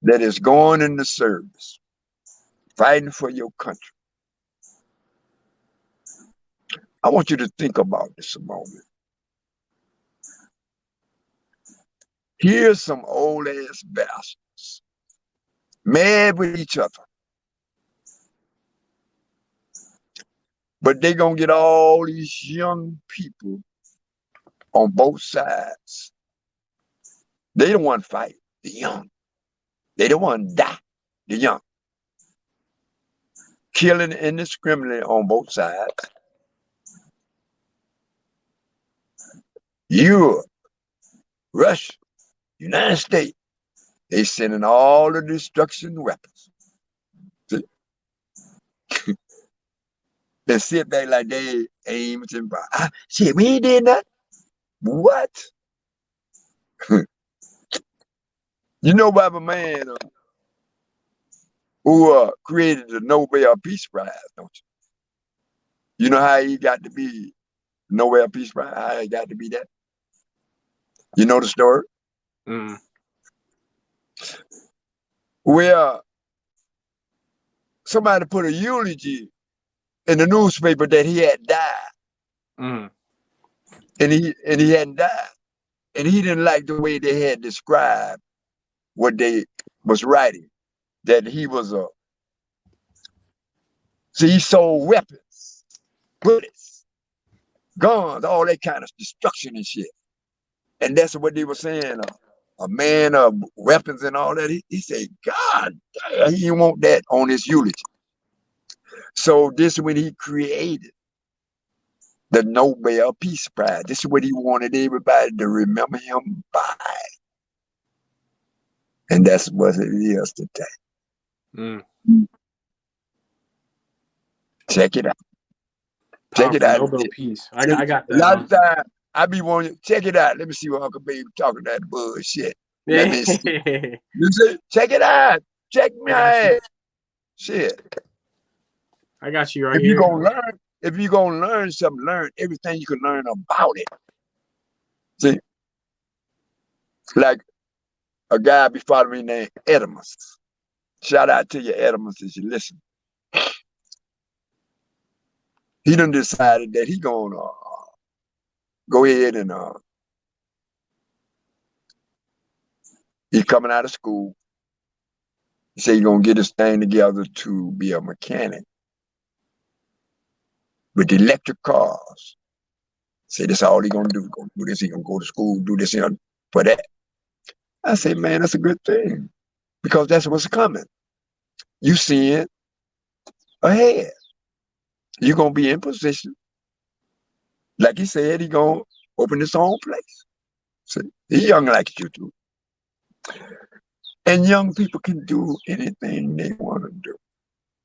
that is going into service, fighting for your country, I want you to think about this a moment. Here's some old ass bastards mad with each other. But they're going to get all these young people on both sides. They don't want to fight, the young. They don't want to die, the young. Killing indiscriminately on both sides. Europe, Russia, United States, they sending all the destruction weapons. See? They sit back like they aim and shit, we ain't did that. What? You know about a man who created the Nobel Peace Prize, don't you? You know how he got to be Nobel Peace Prize? How he got to be that? You know the story? Well, somebody put a eulogy in the newspaper that he had died. And he hadn't died. And he didn't like the way they had described what they was writing. That he was so he sold weapons, bullets, guns, all that kind of destruction and shit. And that's what they were saying. A man of weapons and all that. He said, God, he didn't want that on his eulogy. So this is when he created the Nobel Peace Prize. This is what he wanted everybody to remember him by. And that's what it is today. Check it out. Check it Powerful. out. Nobel Peace. I See, got, I got a that, lot of Unc. time I be wanting check it out. Let me see what Uncle Baby talking that bullshit. Let Yeah. me see. You see, check it out. Check me I got you. out. Shit. I got you right If you here. gonna learn, if you gonna learn something, learn everything you can learn about it. See, like a guy before me named Edimus. Shout out to you, Edimus, as you listen. He done decided that he gonna go ahead and he's coming out of school. He said he's gonna get his thing together to be a mechanic with electric cars. Say that's all he gonna do. Gonna do this. He gonna go to school, do this for that. I say, man, that's a good thing because that's what's coming. You see it ahead. You're gonna be in position. Like he said, he gonna open his own place. See, he young like you too. And young people can do anything they want to do.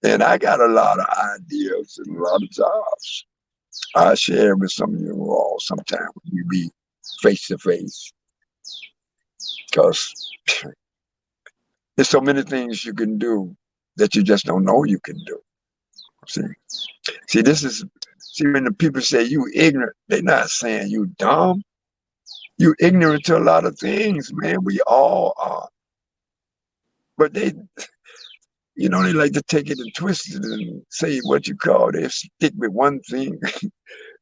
And I got a lot of ideas and a lot of jobs. I'll share with some of you all sometime when you be face to face. Because there's so many things you can do that you just don't know you can do. See, when the people say you ignorant, they're not saying you dumb. You ignorant to a lot of things, man. We all are. But they like to take it and twist it and say what you call they stick with one thing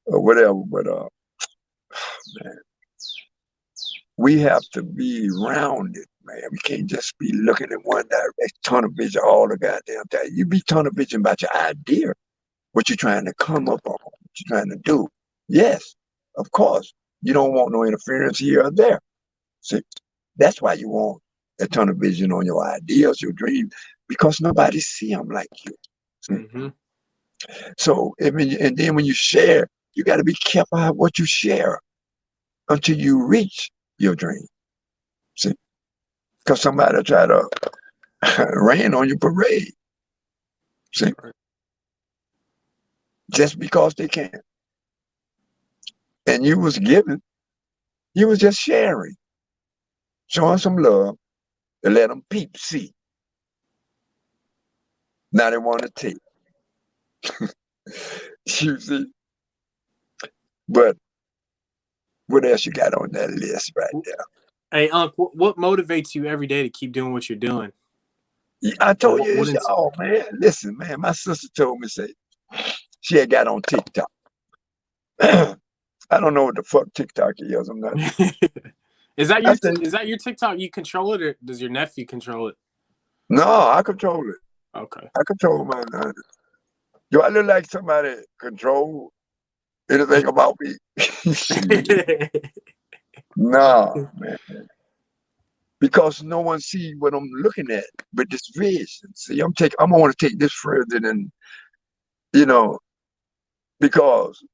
or whatever. But man, we have to be rounded, man. We can't just be looking in one direction, tunnel vision all the goddamn time. You be tunnel vision about your idea, what you're trying to come up on, what you're trying to do. Yes, of course. You don't want no interference here or there. See, that's why you want a tunnel vision on your ideas, your dreams, because nobody see them like you. Mm-hmm. So, and then when you share, you got to be careful of what you share until you reach your dream. See, because somebody will try to rain on your parade. See, Right. just because they can. And you was giving, you was just sharing, showing some love to let them peep see. Now they want to take. You see, but what else you got on that list right there? Hey, Unc, what motivates you every day to keep doing what you're doing? I Or told you it's y'all, man. Listen, man, my sister told me, say, she had got on TikTok. I don't know what the fuck TikTok is. I'm not. Is that I your said, is that your TikTok? You control it, or does your nephew control it? no, I control it. Okay. I control mine. Do I look like somebody control anything about me? Nah, man. Because no one see what I'm looking at with this vision. See, I'm gonna want to take this further than, because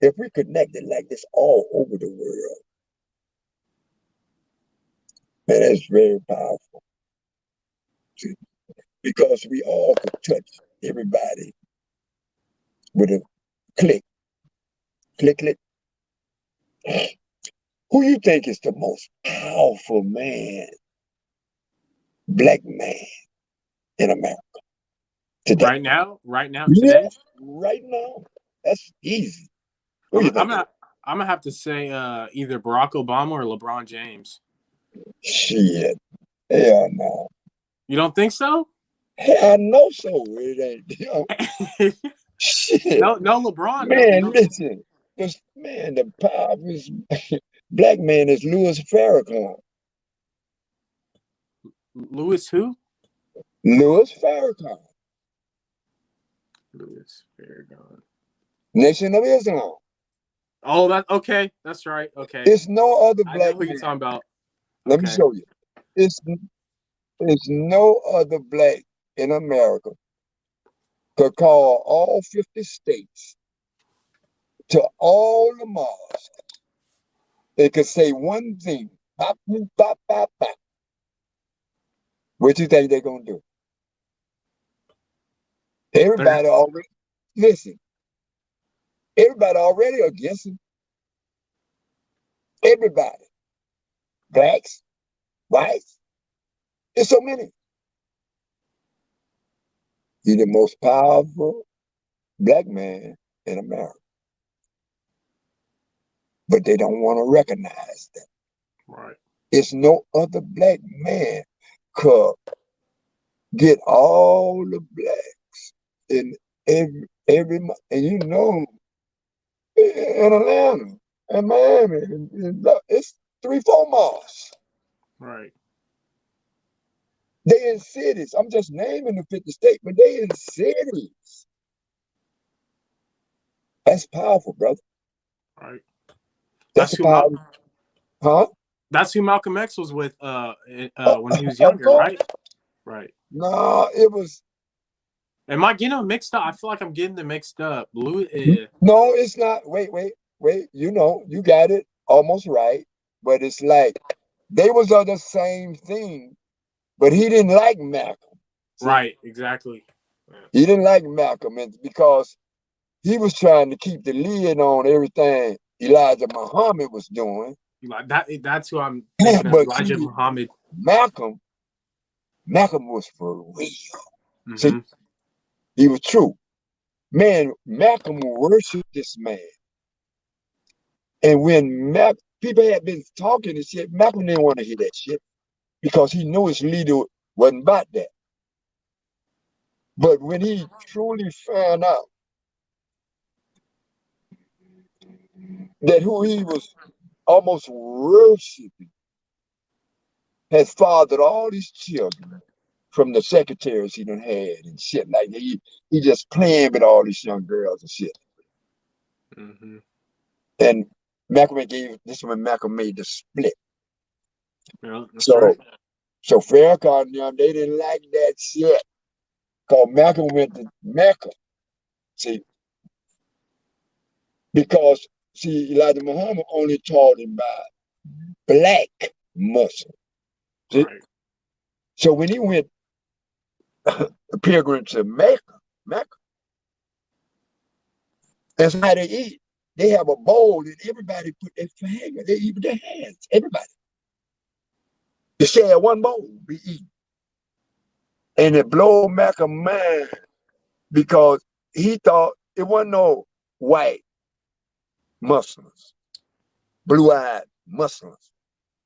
if we connected like this all over the world, man, that's very powerful. See, because we all could touch everybody with a click, click, click. Who you think is the most powerful black man in America today? Right now, Yeah, today. right now. That's easy. Who I'm you I'm think? gonna I'm gonna have to say either Barack Obama or LeBron James. Shit. Hell no. You don't think so? Hell, I know so. It ain't. Shit. No, LeBron. No, Man, listen. The powerful black man is Louis Farrakhan. Louis who? Louis Farrakhan. Louis Farrakhan. Nation of Islam. Oh, okay. That's right. Okay, It's no other I know black who you're man. talking about. Let me Okay. show you. It's no other black in America could call all 50 states to all the mosques. They could say one thing. Bop, boop, bop, bop, bop. What you think they're going to do? They're Everybody already, listen, Everybody already against him. Everybody. Blacks, whites. There's so many. He's the most powerful black man in America. But they don't want to recognize that. Right. It's no other black man could get all the blacks in every and you know in Atlanta and Miami it's 3-4 miles. Right. They in cities. I'm just naming the 50 states, but they in cities. That's powerful, brother. Right. That's That's a who power, huh? That's who Malcolm X was with when he was Of younger, course. right? Right. No, it was. Am I getting them mixed up? I feel like I'm getting them mixed up. No, it's not. Wait. You know, you got it almost right, but it's like they was on the same thing, but he didn't like Malcolm. See, Right. Exactly. he didn't like Malcolm because he was trying to keep the lid on everything Elijah Muhammad was doing. Like that. That's who I'm thinking of. But Elijah see, Muhammad. Malcolm was for real. See, Mm-hmm. he was true. Man, Malcolm worshiped this man. And when people had been talking and shit, Malcolm didn't want to hear that shit because he knew his leader wasn't about that. But when he truly found out that who he was almost worshiping had fathered all his children from the secretaries he done had and shit like that. He just playing with all these young girls and shit. Mm-hmm. And Malcolm gave this when Malcolm made the split. Yeah, that's So right. so Farrakhan and them, they didn't like that shit. Cause Malcolm went to Mecca. See, because Elijah Muhammad only taught him by black Muslims. See? Right. So when he went a pilgrim to Mecca, that's how they eat. They have a bowl and everybody put their finger, they eat with their hands. Everybody. They share one bowl, be eating. And it blew Mecca mind because he thought it wasn't no white Muslims, blue-eyed Muslims.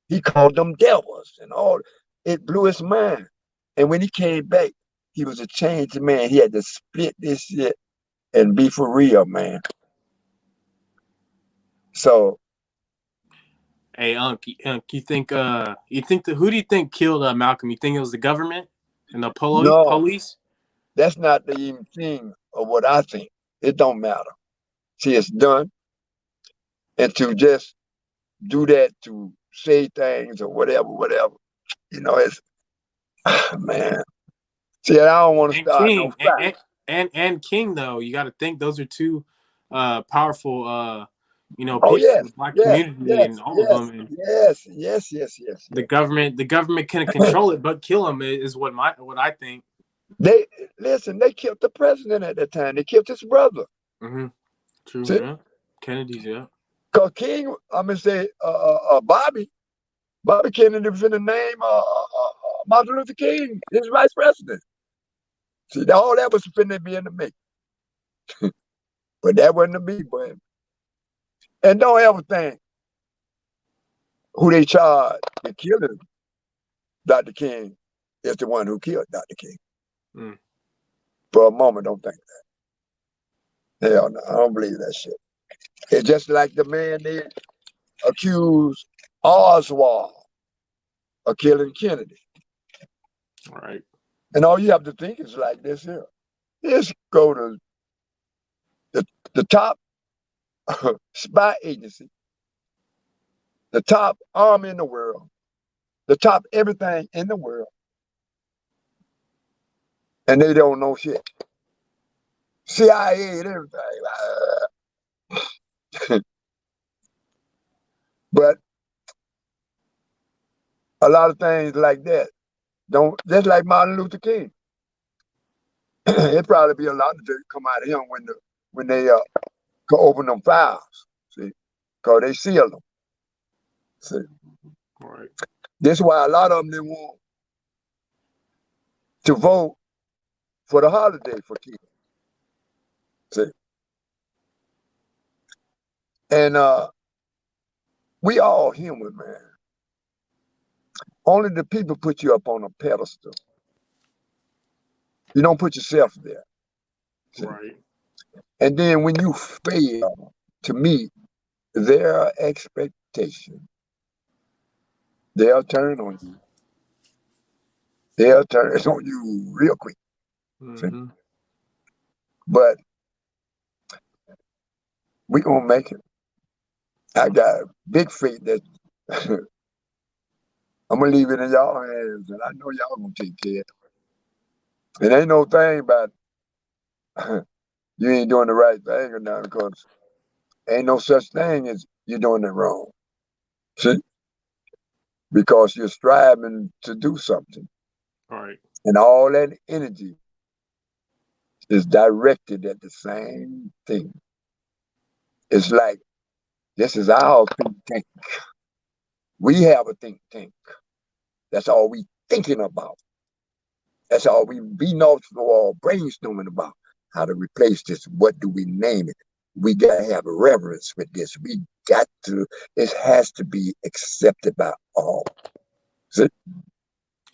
He called them devils and all. It blew his mind. And when he came back, he was a changed man. He had to split this shit and be for real, man. So, Hey, you think who do you think killed Malcolm? You think it was the government and the no, police? that's not the even thing of what I think. It don't matter. See, it's done. And to just do that to say things or whatever, it's, man. See, I don't want to And start no King fight. and King though, you got to think those are two powerful Oh, people for yes, the black yes, community yes, and all of yes, them. And yes, yes, yes, yes, the yes. government couldn't control it, but kill him is what I think. They they killed the president at that time. They killed his brother. Mm-hmm. True. See, Yeah. Kennedy's. Yeah. because King, I'm gonna say, Bobby Kennedy was in the name Martin Luther King, his vice president. See, all that was finna be in the mix, but that wasn't to be, boy. And don't ever think who they charged with killing Dr. King is the one who killed Dr. King. Mm. For a moment, don't think that. Hell no, I don't believe that shit. It's just like the man they accused Oswald of killing Kennedy. All right. And all you have to think is like this here. Just go to the top spy agency, the top army in the world, the top everything in the world, and they don't know shit. CIA and everything. But a lot of things like that don't, just like Martin Luther King. It'd probably be a lot to come out of him when they to open them files. See, because they seal them. See, Right. this is why a lot of them didn't want to vote for the holiday for kids. See, and we all human, man. Only the people put you up on a pedestal. You don't put yourself there. See? Right. And then when you fail to meet their expectation, they'll turn on you. They'll turn on you real quick. Mm-hmm. But we gonna make it. I got big faith that I'm gonna leave it in y'all hands, and I know y'all gonna take care. It ain't no thing about you ain't doing the right thing or nothing, because ain't no such thing as you doing it wrong. See? Because you're striving to do something. Right. And all that energy is directed at the same thing. It's like, this is our think tank. We have a think tank. That's all we thinking about. That's all we beating off the wall, brainstorming about. How to replace this? What do we name it? We got to have a reverence with this. We got to, it has to be accepted by all. See?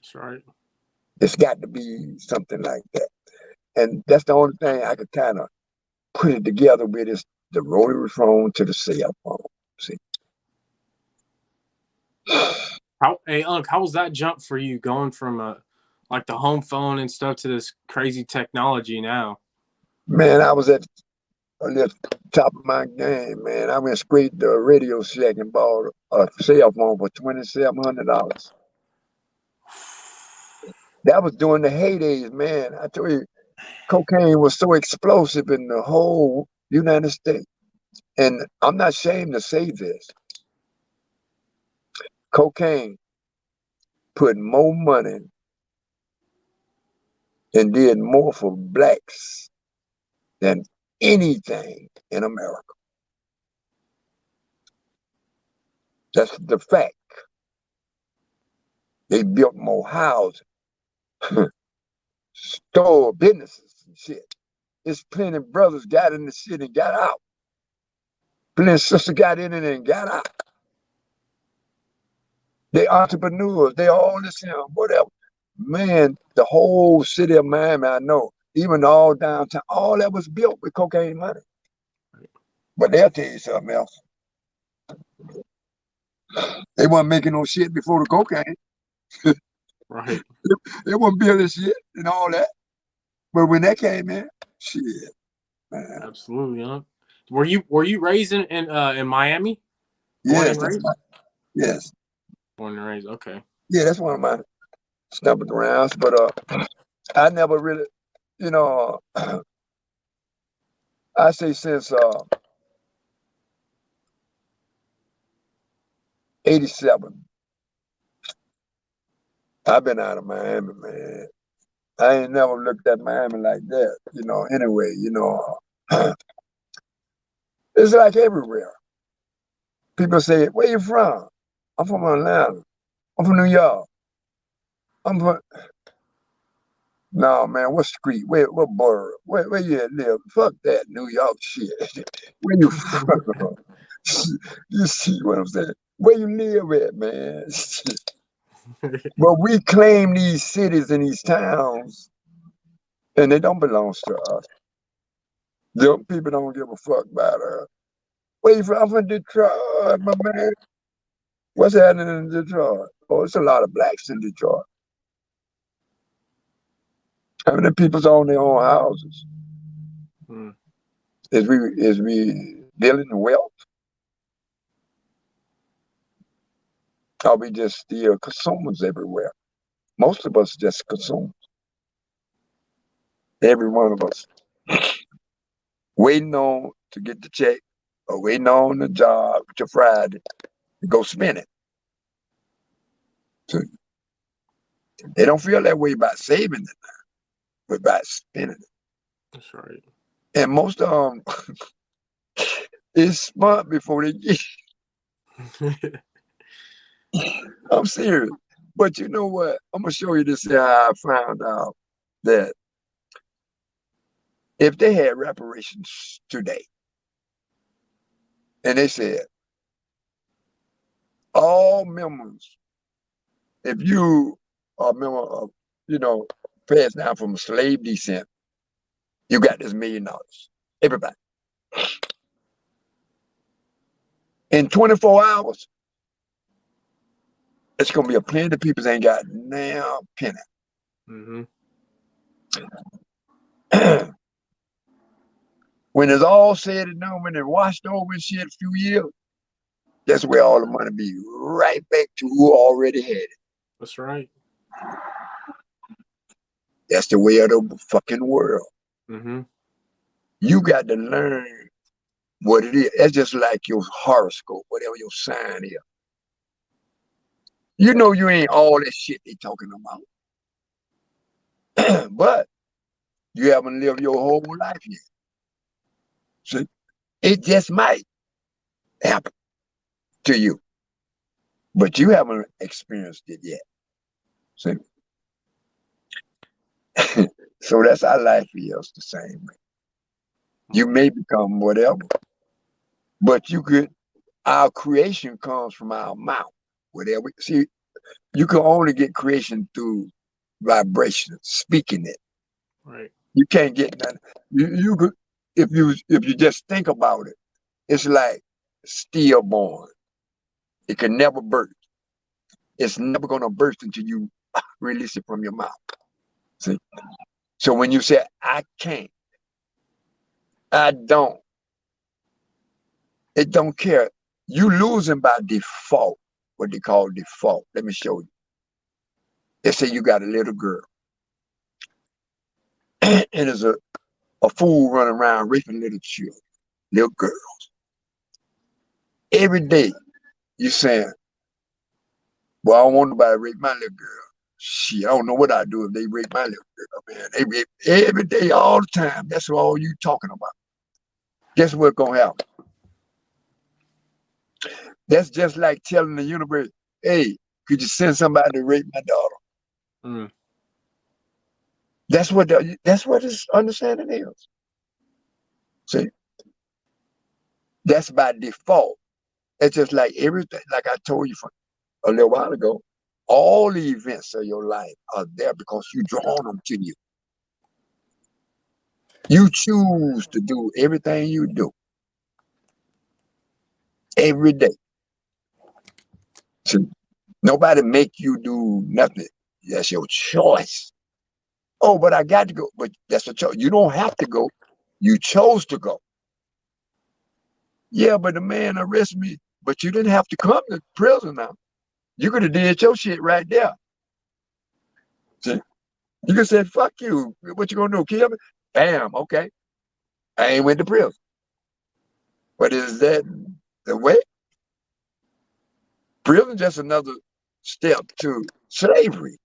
That's right. It's got to be something like that. And that's the only thing I could kind of put it together with, is the rotary phone to the cell phone. See? Hey, Unc, how was that jump for you going from like the home phone and stuff to this crazy technology now? Man, I was at the top of my game, man. I went straight to a Radio Shack and bought a cell phone for $2,700. That was during the heydays, man. I tell you, cocaine was so explosive in the whole United States. And I'm not ashamed to say this. Cocaine put more money and did more for blacks than anything in America. That's the fact. They built more houses, store businesses and shit. There's plenty of brothers got in the city and got out. Plenty of sisters got in it and got out. They entrepreneurs. They all this, whatever. Man, the whole city of Miami, I know, even all downtown, all that was built with cocaine money. But they'll tell you something else. They weren't making no shit before the cocaine. Right. They weren't building shit and all that. But when that came in, shit, man. Absolutely, Unc. Were you raised in Miami? Born Yes, and that's raised? my, yes. Born and raised. Okay. Yeah, that's one of my stomping grounds. But I never really, you know, I say since 87, I've been out of Miami, man. I ain't never looked at Miami like that, anyway, it's like everywhere. People say, where you from? I'm from Atlanta. I'm from New York. I'm from, no, man, what street? What borough? Where you live? Fuck that New York shit. Where you from? You see what I'm saying? Where you live at, man? But we claim these cities and these towns, and they don't belong to us. Them people don't give a fuck about us. Where you from? I'm from Detroit, my man. What's happening in Detroit? Oh, it's a lot of blacks in Detroit. How many people's own their own houses? Hmm. Is we building wealth? Or we just still consumers everywhere? Most of us just consumers. Every one of us. Waiting on to get the check or waiting on the job to Friday to go spend it. So they don't feel that way about saving it, but about spending it. That's right. And most of them It's smart before they get. I'm serious. But you know what? I'm gonna show you this here how I found out that if they had reparations today, and they said all members, if you are a member of, passed down from slave descent, you got this $1,000,000. Everybody. In 24 hours, it's gonna be a plenty of people that ain't got now penny. Mm-hmm. When it's all said and done, when it's washed over and shit a few years, that's where all the money be right back to who already had it. That's right. That's the way of the fucking world. Mm-hmm. You got to learn what it is. It's just like your horoscope, whatever your sign is. You know you ain't all that shit they talking about. But you haven't lived your whole life yet. See? It just might happen to you. But you haven't experienced it yet. See? So that's how life is the same way. You may become whatever, but our creation comes from our mouth. Whatever. See, you can only get creation through vibration, speaking it. Right. You can't get nothing. You could, if you just think about it, it's like stillborn. It can never burst. It's never gonna burst until you release it from your mouth. See? So when you say I can't, I don't, it don't care. You losing by default, what they call default. Let me show you. They say you got a little girl, and there's a fool running around raping little children, little girls. Every day you saying, well, I don't want nobody to rape my little girl. Shit, I don't know what I'd do if they rape my little girl, man. They rape every day, all the time. That's all you talking about. Guess what's gonna happen? That's just like telling the universe, hey, could you send somebody to rape my daughter? Mm. That's what this understanding is. See, that's by default. It's just like everything, like I told you from a little while ago. All the events of your life are there because you drawn them to you. You choose to do everything you do every day. See, nobody make you do nothing. That's your choice. Oh, but I got to go. But that's a choice. You don't have to go. You chose to go. Yeah, but the man arrested me. But you didn't have to come to prison now. You could have did your shit right there. See? You could have said, fuck you. What you gonna do? Kill me? Bam, okay. I ain't went to prison. But is that the way? Prison just another step to slavery.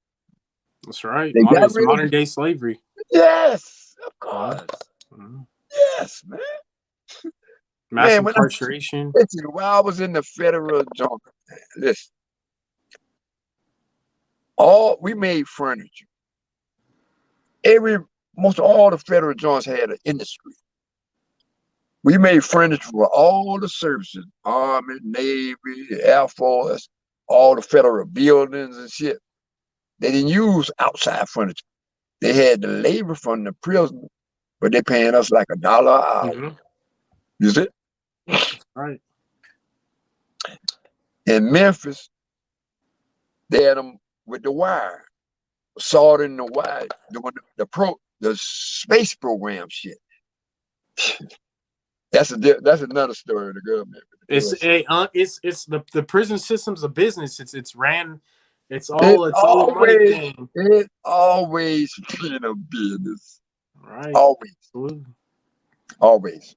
That's right. They got It's rid of modern day slavery. Yes, of Mm-hmm. course. Mm-hmm. Yes, man. Mass Man, incarceration. listen, while I was in the federal joint, listen, we made furniture. Most all the federal joints had an industry. We made furniture for all the services, Army, Navy, Air Force, all the federal buildings and shit. They didn't use outside furniture. They had the labor from the prison, but they paying us like $1 an hour. Mm-hmm. You see? Right. In Memphis, they had them with the wire, soldering the wire, doing the space program shit. That's another story of the government. It's the prison system's a business. It's ran. It's It all a money always thing. it always been a business. Right. Always, Absolutely. always.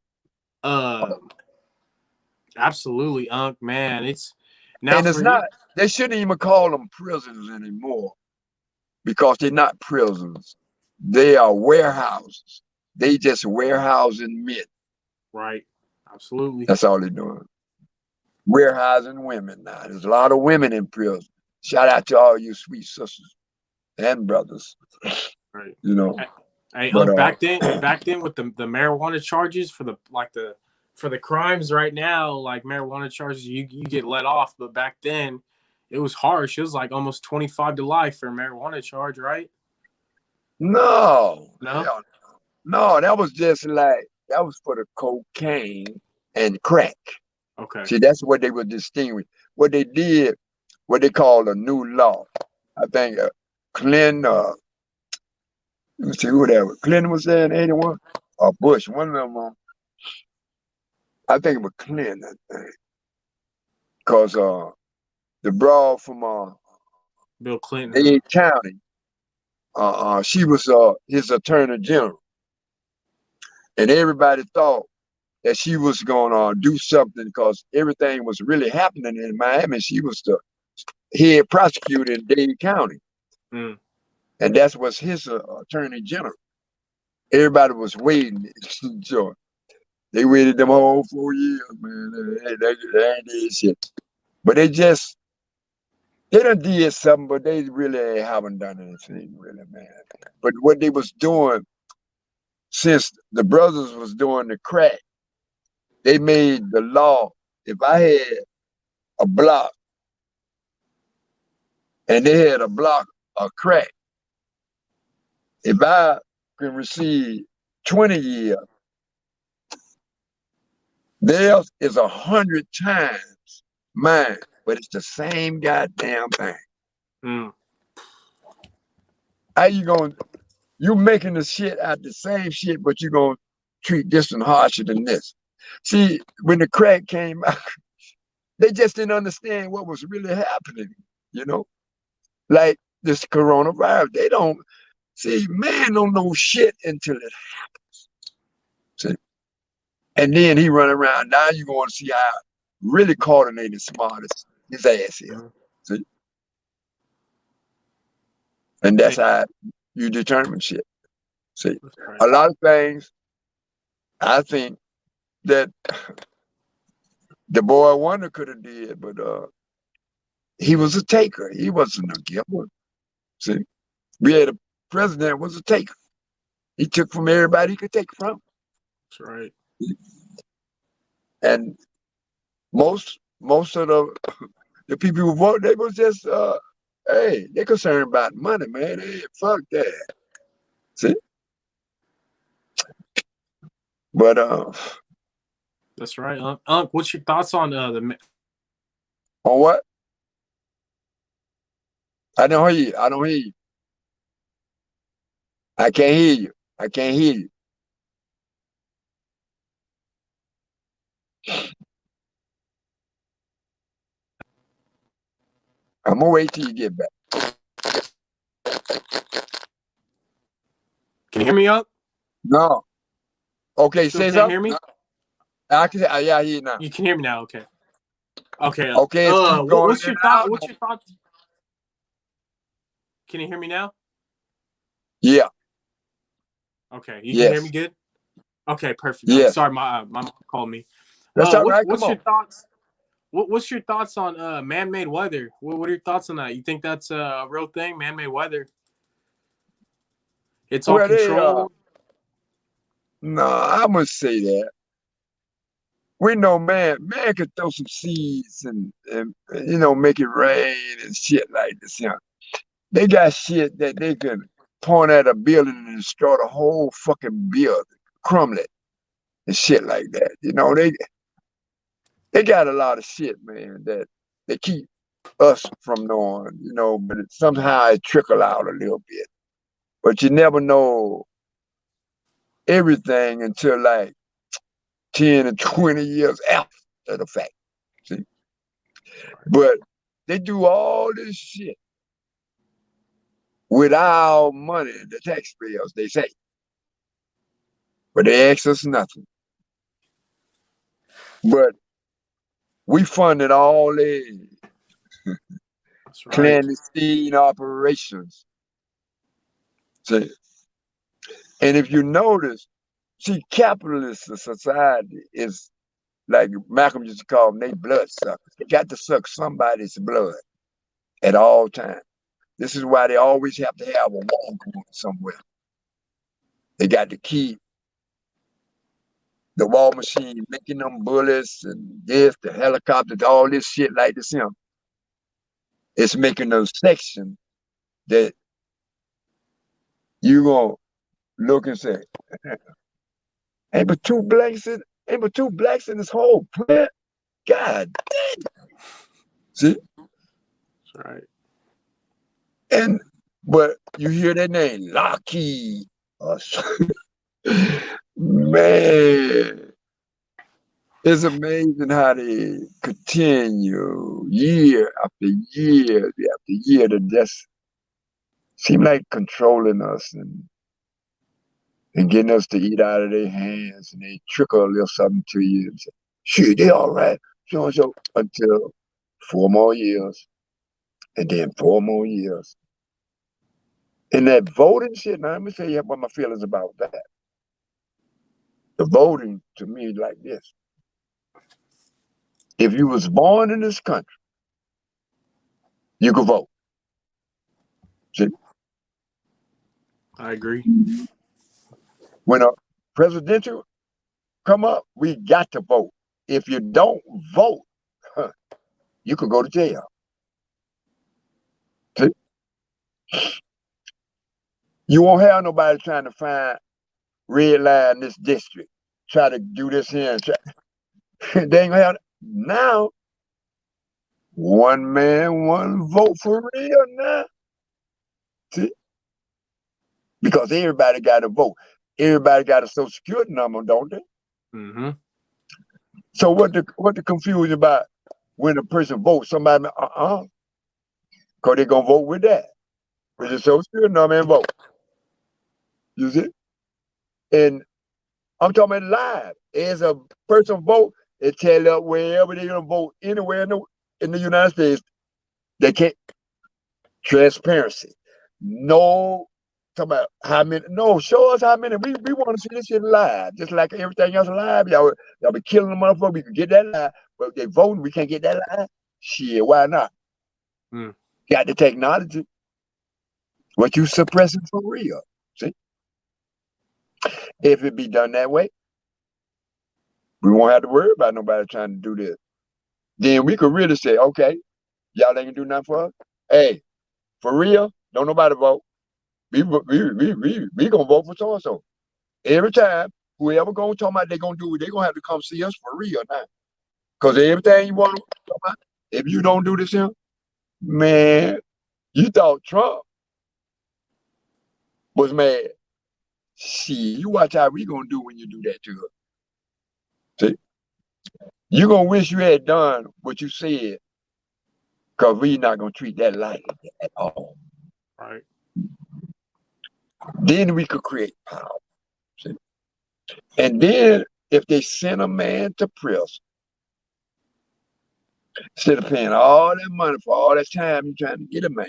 Absolutely, Unc. Man, it's now And it's for you. not. They shouldn't even call them prisons anymore because they're not prisons. They are warehouses. They just warehousing men. Right. Absolutely. That's all they're doing. Warehousing women now. There's a lot of women in prison. Shout out to all you sweet sisters and brothers. Right. You know. Hey, But back then with the marijuana charges for the crimes right now, like marijuana charges, you get let off. But back then, it was harsh. It was like almost 25 to life for a marijuana charge, right? no, No. hell no, that was just like that was for the cocaine and crack. Okay. See, that's what they were distinguished. What they did, what they called a new law. I think Clinton, let me see who that was. Clinton was there in 81, or Bush, one of them. I think it was Clinton, I think. Because the broad from Bill Clinton, huh? Dade County, she was his attorney general. And everybody thought that she was going to do something because everything was really happening in Miami. She was the head prosecutor in Dade County. Mm. And that was his attorney general. Everybody was waiting. So they waited them whole 4 years, man. They ain't did shit. But they done did something, but they really haven't done anything, really, man. But what they was doing, since the brothers was doing the crack, they made the law. If I had a block and they had a block of crack, if I can receive 20 years, theirs is 100 times mine, but it's the same goddamn thing. Mm. How you making the shit out the same shit, but you gonna treat this one harsher than this. See, when the crack came out, they just didn't understand what was really happening, you know? Like this coronavirus. They don't see, man don't know shit until it happens. See? And then he run around. Now you going to see how really coordinated smart his ass is. Mm. See? And that's Hey, how you determine shit. See? right. A lot of things I think that the boy Wonder could have did, but he was a taker. He wasn't a giver. See? We had a president was a taker. He took from everybody he could take from. That's right. And most of the people who vote, they was just hey, they concerned about money, man. Hey, fuck that. See? But That's right. Unc, what's your thoughts on on what? I don't hear you. I don't hear you. I can't hear you. I can't hear you. I'm gonna wait till you get back. Can you hear me, Unc? No. Okay, Still say can't something. hear me? I can. Yeah, I hear you now. You can hear me now. Okay. Okay. Okay, it's keep going What's in your and thought? out. What's your thoughts? Can you hear me now? Yeah. Okay, you can hear me Yes. good. Okay, perfect. I'm Yes. sorry, my mom called me. That's all right. Come What's your on. thoughts? What's your thoughts on man-made weather? What are your thoughts on that? You think that's a real thing, man-made weather? It's all Well, they controlled. no, I must say that. We know man could throw some seeds and make it rain and shit like this. They got shit that they can point at a building and destroy the whole fucking building, crumble it and shit like that. They got a lot of shit, man, that they keep us from knowing, but somehow it trickle out a little bit. But you never know everything until like 10 or 20 years after the fact. See? But they do all this shit with our money, the taxpayers, they say. But they ask us nothing. But we funded all the That's right. clandestine operations. See? And if you notice, see, capitalist society is like Malcolm used to call them, they blood suckers. They got to suck somebody's blood at all times. This is why they always have to have a war going somewhere. They got to keep the war machine making them bullets and this, the helicopters, all this shit like this. It's making those sections that you gonna look and say, ain't but two blacks in this whole plant. God damn. See? That's right. But you hear that name, Lockheed. Man, it's amazing how they continue year after year after year to just seem like controlling us and getting us to eat out of their hands, and they trickle a little something to you and say, shit, they all right. So until 4 more years, and then 4 more years. And that voting shit, now let me tell you what my feelings about that. The voting to me is like this. If you was born in this country, you could vote. See? I agree. When a presidential come up, we got to vote. If you don't vote, you could go to jail. See? You won't have nobody trying to find red line this district, try to do this here. They ain't gonna have now. One man, one vote for real now. See? Because everybody got to vote. Everybody got a social security number, don't they? Mm-hmm. So what the confusion about when a person votes? Somebody, because they're gonna vote with that, with your social security number and vote. You see? And I'm talking about live. As a person vote, it tell up wherever they're gonna vote, anywhere in the United States. They can't transparency. No, talking about how many. No, show us how many. We want to see this shit live, just like everything else live. Y'all be killing the motherfucker. We can get that live, but if they voting, we can't get that live. Shit, why not? Got the technology. What you suppressing for real? See, if it be done that way, we won't have to worry about nobody trying to do this. Then we could really say, okay, y'all ain't gonna do nothing for us. Hey, for real, don't nobody vote. We gonna vote for so and so. Every time, whoever gonna talk about they gonna do it, they gonna have to come see us for real now. Cause everything you want to talk about, if you don't do this here, man, you thought Trump was mad. Shit, you watch how we gonna do when you do that to us. See, you gonna wish you had done what you said, cause we not gonna treat that lightly at all. Right. Then we could create power. See? And then if they send a man to prison, instead of paying all that money for all that time you're trying to get a man,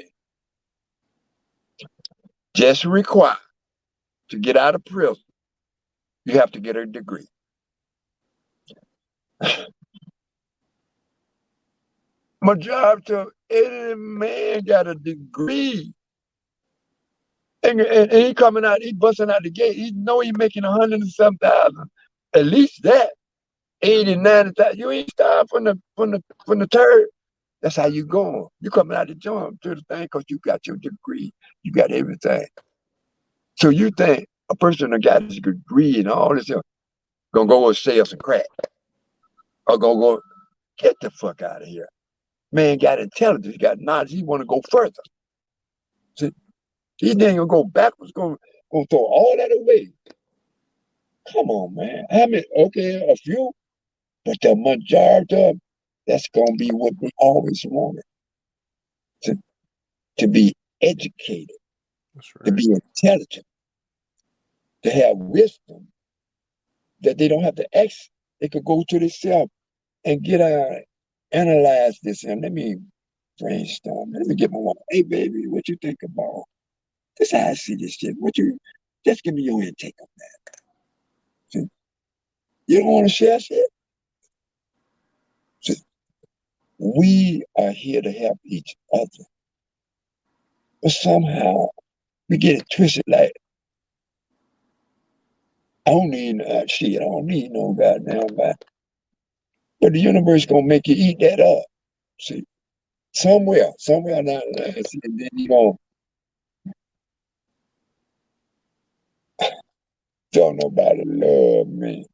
just required to get out of prison, you have to get a degree. Majority of any man got a degree. And he coming out, he busting out the gate. He know he making 100,000. At least that. 80, 90,000. You ain't starting from the third. That's how you going. You coming out the joint to the thing because you got your degree. You got everything. So you think a person that got his degree and all this stuff gonna go and sell some crack. Or gonna go, get the fuck out of here. Man got intelligence, he got knowledge, he wanna go further. See, he ain't gonna go backwards, gonna throw all that away. Come on, man. I mean, okay, a few, but the majority of them, that's gonna be what they always wanted. To be educated, That's right. to be intelligent, to have wisdom, that they don't have to ask, they could go to themselves and analyze this and let me brainstorm. Let me get my wife. Hey baby, what you think about this? How I see this shit. Just give me your intake on that. See? You don't want to share shit? we are here to help each other. But somehow we get it twisted like, I don't need shit. I don't need no goddamn God. But the universe gonna make you eat that up. See, somewhere down the line, see, and then you don't nobody love me.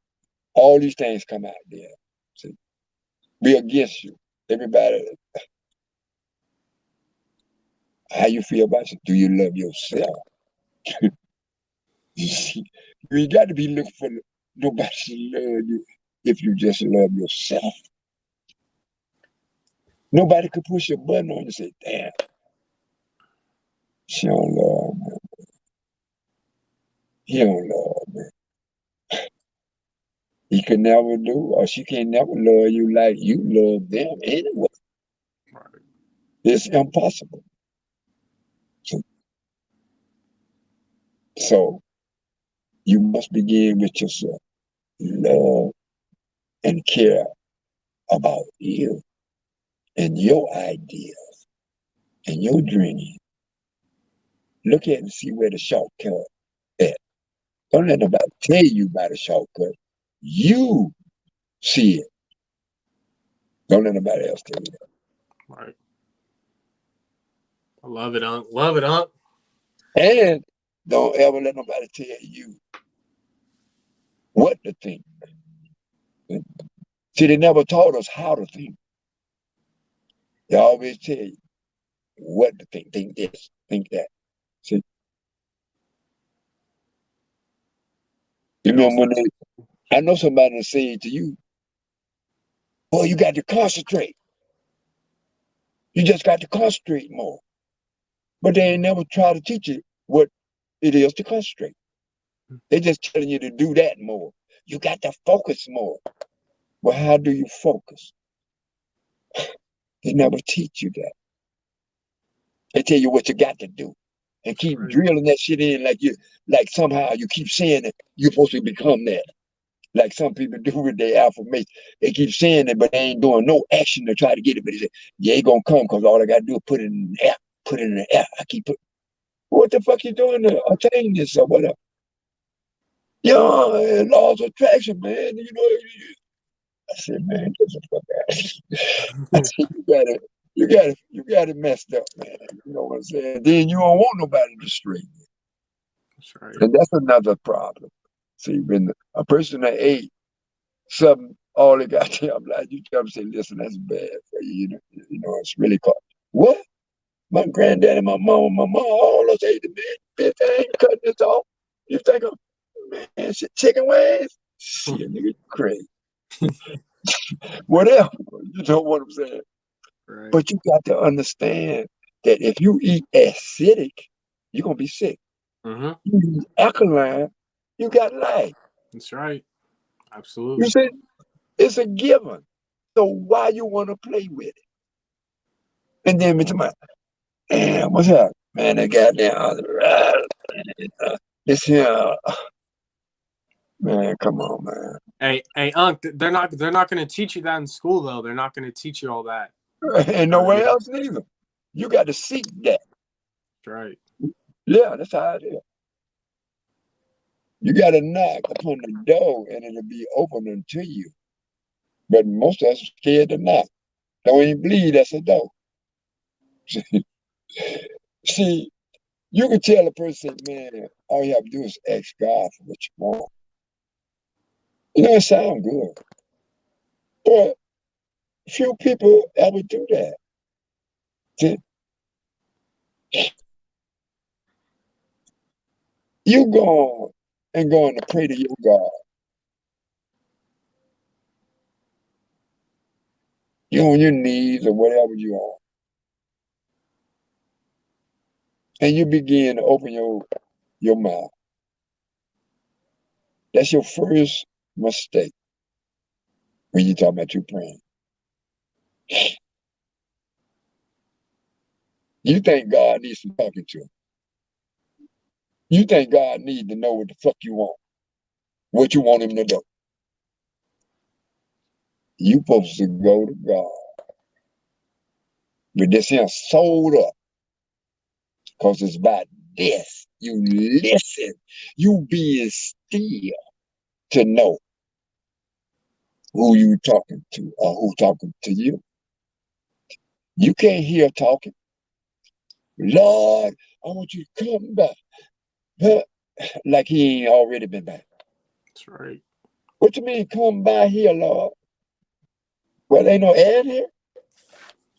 All these things come out there. See, be against you. Everybody, how you feel about you? Do you love yourself? You see, you ain't got to be looking for nobody to love you if you just love yourself. Nobody could push a button on you and say, damn, she don't love me. He don't love me. He could never do, or she can never love you like you love them anyway. Right. It's impossible. So you must begin with yourself. Love and care about you and your ideas and your dreams. Look at it and see where the shortcut at. Don't let nobody tell you about a shortcut. You see it. Don't let nobody else tell you that. Right. I love it, Unc. Love it, Unc. And don't ever let nobody tell you what to think. See, they never taught us how to think. They always tell you what to think. Think this, think that. See, you remember when I know somebody that said to you, well, you got to concentrate. You just got to concentrate more. But they ain't never try to teach you what it is to concentrate. They just telling you to do that more. You got to focus more. Well, how do you focus? They never teach you that. They tell you what you got to do and keep drilling that shit in like somehow you keep saying that you're supposed to become that. Like some people do with their affirmation. They keep saying it, but they ain't doing no action to try to get it. But they say, yeah, it gonna come because all I gotta do is put it in the air. Put it in the air. I keep put. What the fuck you doing to attain this or whatever? Yeah, laws of attraction, man. You know, I said, man, get the fuck out. I said, you got it messed up, man. You know what I'm saying? Then you don't want nobody to straighten you. That's right. And that's another problem. See, when a person that ate something all they got to, I'm like, you tell them, say, listen, that's bad for you. You know, it's really caught. What? My granddaddy, my mom, all us ate the man. Bitch, I ain't cutting this off. You think I'm, man, shit, chicken wings? Shit, nigga, you crazy. Whatever. You know what I'm saying? Right. But you got to understand that if you eat acidic, you're going to be sick. Mm-hmm. You eat alkaline, you got life. That's right. Absolutely. You see, it's a given. So why you want to play with it? And then it's my, man, what's up? Man, they got down. This here, man, come on, man. Hey, Unc, they're not going to teach you that in school though. They're not going to teach you all that. And nowhere else neither. You got to seek that. That's right. Yeah, that's how it is. You got to knock upon the door and it'll be open unto you. But most of us are scared to knock. Don't even believe that's a door. See, you can tell a person, man, all you have to do is ask God for what you want. You know, it sounds good. But few people ever do that. See, you going to pray to your God. You on your knees or whatever you are. And you begin to open your mouth. That's your first mistake when you talk about you praying. You think God needs some talking to. You think God needs to know what the fuck you want, what you want him to do. You supposed to go to God But this here sold up because it's about this. You listen. You being still to know who you talking to or who talking to you. You can't hear talking. Lord, I want you to come back. Huh? Like he ain't already been back. That's right. What you mean come by here, Lord? Well, ain't no air in here?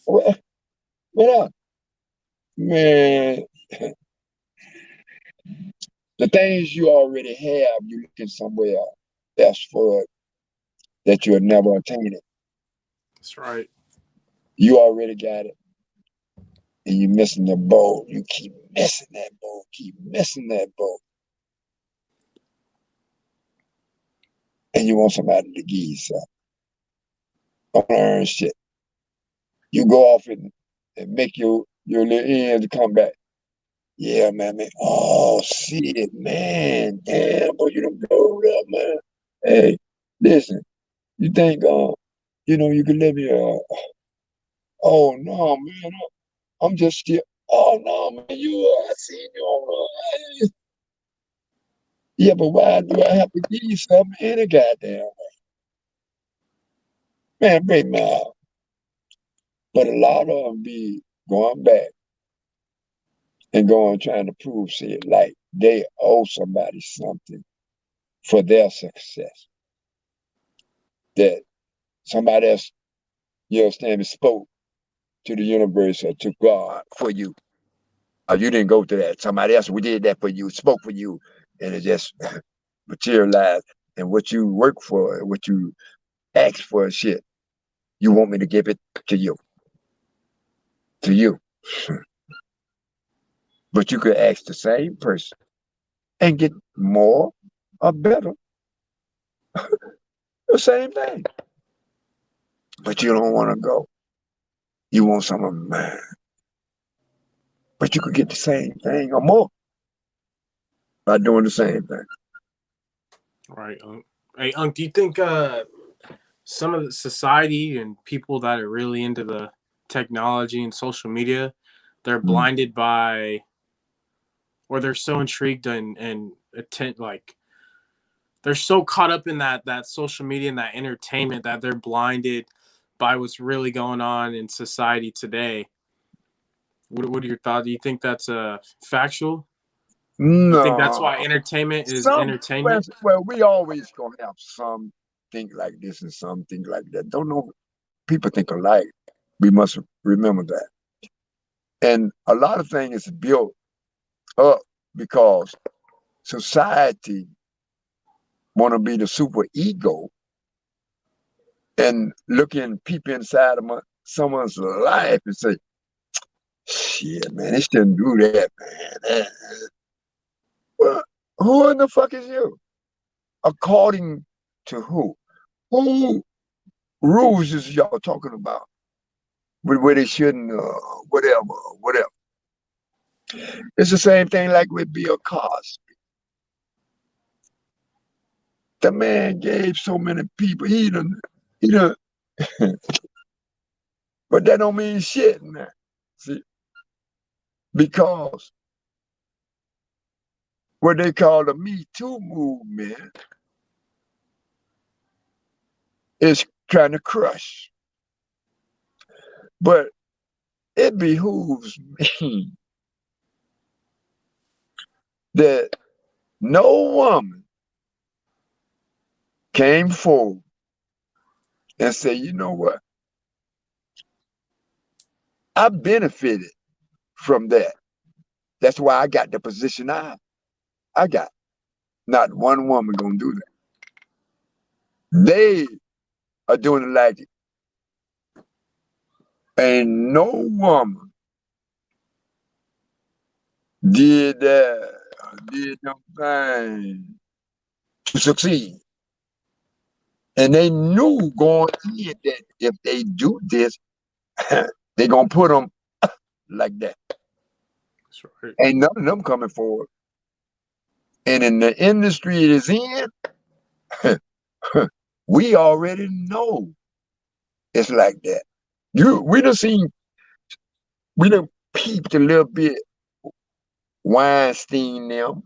What up? Man, the things you already have, you looking somewhere else for it that you'll never attain it. That's right. You already got it. And you missing the boat. You keep missing that boat. Keep missing that boat. And you want somebody to give you something. Unearn shit. You go off and make your little ends come back. Yeah, man. Oh, shit, man. Damn, boy, you done blowed up, man. Hey, listen. You think, you can live here? Oh no, man. I'm just still. Oh no, man. I seen you on. Yeah, but why do I have to give you something any goddamn way? Man, break me out. But a lot of them be going back and going trying to prove shit like they owe somebody something for their success. That somebody else, you understand, spoke to the universe or to God for you. Or you didn't go to that. Somebody else we did that for you, spoke for you, and it just materialized. And what you work for, what you ask for, shit, you want me to give it to you, to you. But you could ask the same person and get more or better, the same thing. But you don't want to go. You want some of mine. But you could get the same thing or more by doing the same thing. Right. Hey, do you think some of the society and people that are really into the technology and social media, they're Mm. blinded by, or they're so intrigued and attent, like they're so caught up in that social media and that entertainment that they're blinded by what's really going on in society today. What are your thoughts? Do you think that's factual? You think that's No, why entertainment is some entertainment? well, we always gonna have some think like this and some think like that. Don't know people think alike. We must remember that. And a lot of things is built up because society want to be the super ego and peep inside of someone's life and say, shit, man, they shouldn't do that, man. Well, who in the fuck is you? According to who? Who rules is y'all talking about? Where they shouldn't, whatever. It's the same thing like with Bill Cosby. The man gave so many people, he done, but that don't mean shit now. See, because what they call the Me Too movement is trying to crush. But it behooves me that no woman came forward and said, you know what? I benefited from that. That's why I got the position I got. Not one woman gonna do that. They are doing it like ain't no woman did them things to succeed. And they knew going in that if they do this, they gonna put them like that. Right. Ain't none of them coming forward. And in the industry it is in, we already know it's like that. We done seen We done peeped a little bit Weinstein them.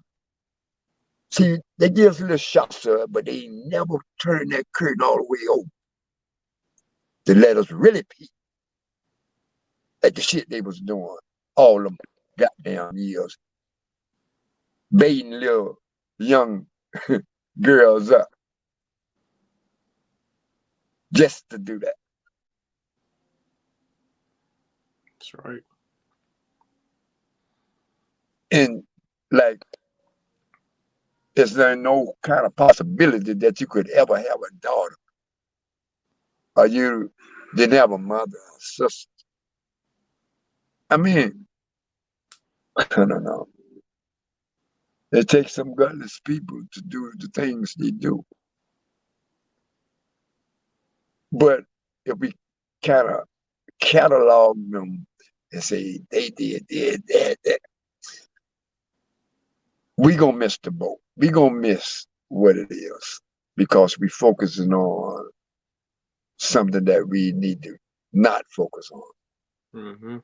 See, they give us little shots of it, but they never turn that curtain all the way over to let us really peep at the shit they was doing all them goddamn years, baiting little young girls up just to do that. That's right. And like, is there no kind of possibility that you could ever have a daughter, or you didn't have a mother or sister? I mean, I don't know. It takes some gutless people to do the things they do. But if we kind of catalog them and say they did that, we gonna miss the boat. We gonna miss what it is because we focusing on something that we need to not focus on. Mm-hmm.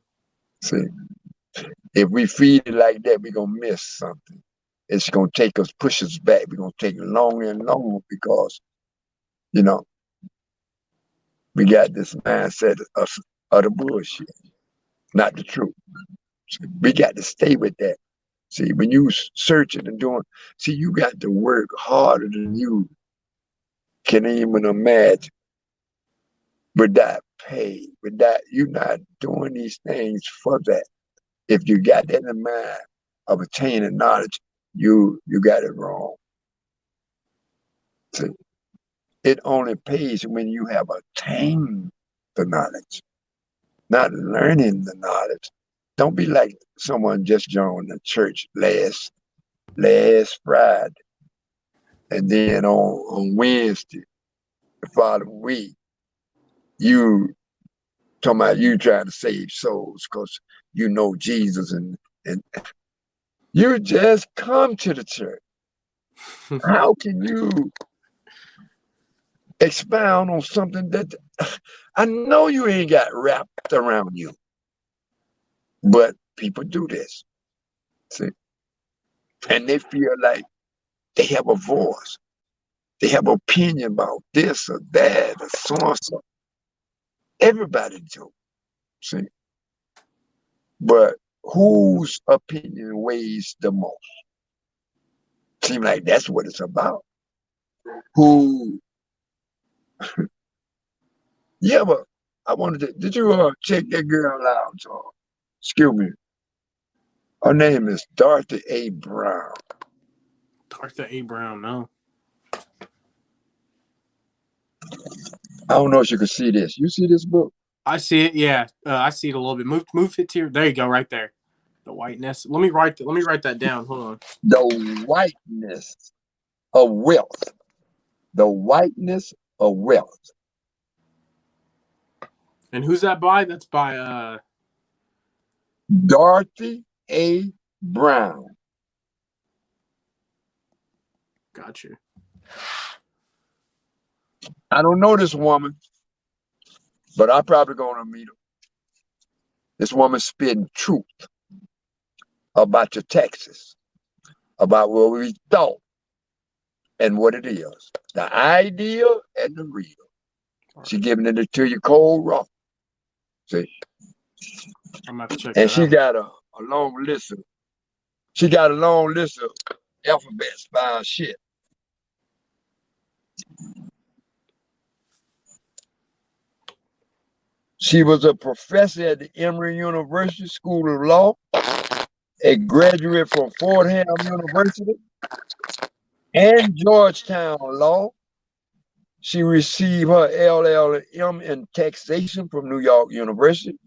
See, if we feed it like that, we gonna miss something. It's gonna take us, push us back. We're gonna take longer and longer because, you know, we got this mindset of the bullshit, not the truth. So we got to stay with that. See, when you searching and doing, see, you got to work harder than you can even imagine with that pay, with that, you're not doing these things for that. If you got that in mind of attaining knowledge, you got it wrong. See, it only pays when you have attained the knowledge, not learning the knowledge. Don't be like someone just joined the church last Friday, and then on Wednesday, the following week, you talking about you trying to save souls because you know Jesus, and you just come to the church. How can you expound on something that I know you ain't got wrapped around you? But people do this, see, and they feel like they have a voice. They have opinion about this or that or so and so. Everybody do, see. But whose opinion weighs the most? Seems like that's what it's about. Who? Yeah, but I wanted to. Did you check that girl out? Excuse me. Her name is Dorothy A. Brown. Dorothy A. Brown, no. I don't know if you can see this. You see this book? I see it. Yeah, I see it a little bit. Move it to your. There you go, right there. The whiteness. Let me write that down. Hold on. The whiteness of wealth. The whiteness of wealth. And who's that by? That's by Dorothy A. Brown. Gotcha. I don't know this woman, but I'm probably gonna meet her. This woman spitting truth about your taxes, about what we thought and what it is. The ideal and the real. Right. She giving it to you cold raw. See? I'm about to check And that she out. got a long list of alphabet style shit. She was a professor at the Emory University School of Law, a graduate from Fordham University and Georgetown Law. She received her LLM in taxation from New York University,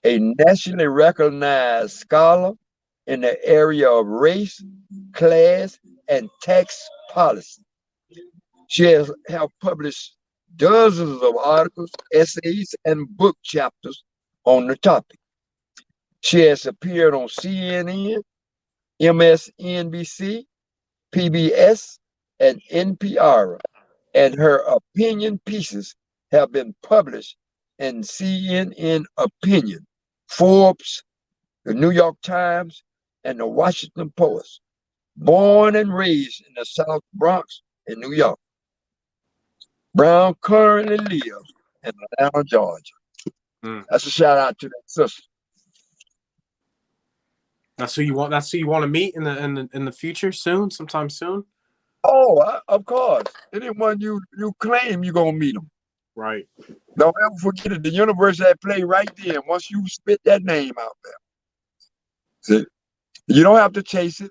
a nationally recognized scholar in the area of race, class, and tax policy. She has published dozens of articles, essays, and book chapters on the topic. She has appeared on CNN, MSNBC, PBS, and NPR, and her opinion pieces have been published in CNN Opinion, Forbes, the New York Times, and the Washington Post. Born and raised in the South Bronx in New York, Brown currently lives in Atlanta, Georgia. That's a shout out to that sister. That's who you want. That's who you want to meet in the future, sometime soon. Oh, of course. Anyone you claim, you're gonna meet them. Right. Don't ever forget it. The universe that play right there. Once you spit that name out there, see, you don't have to chase it.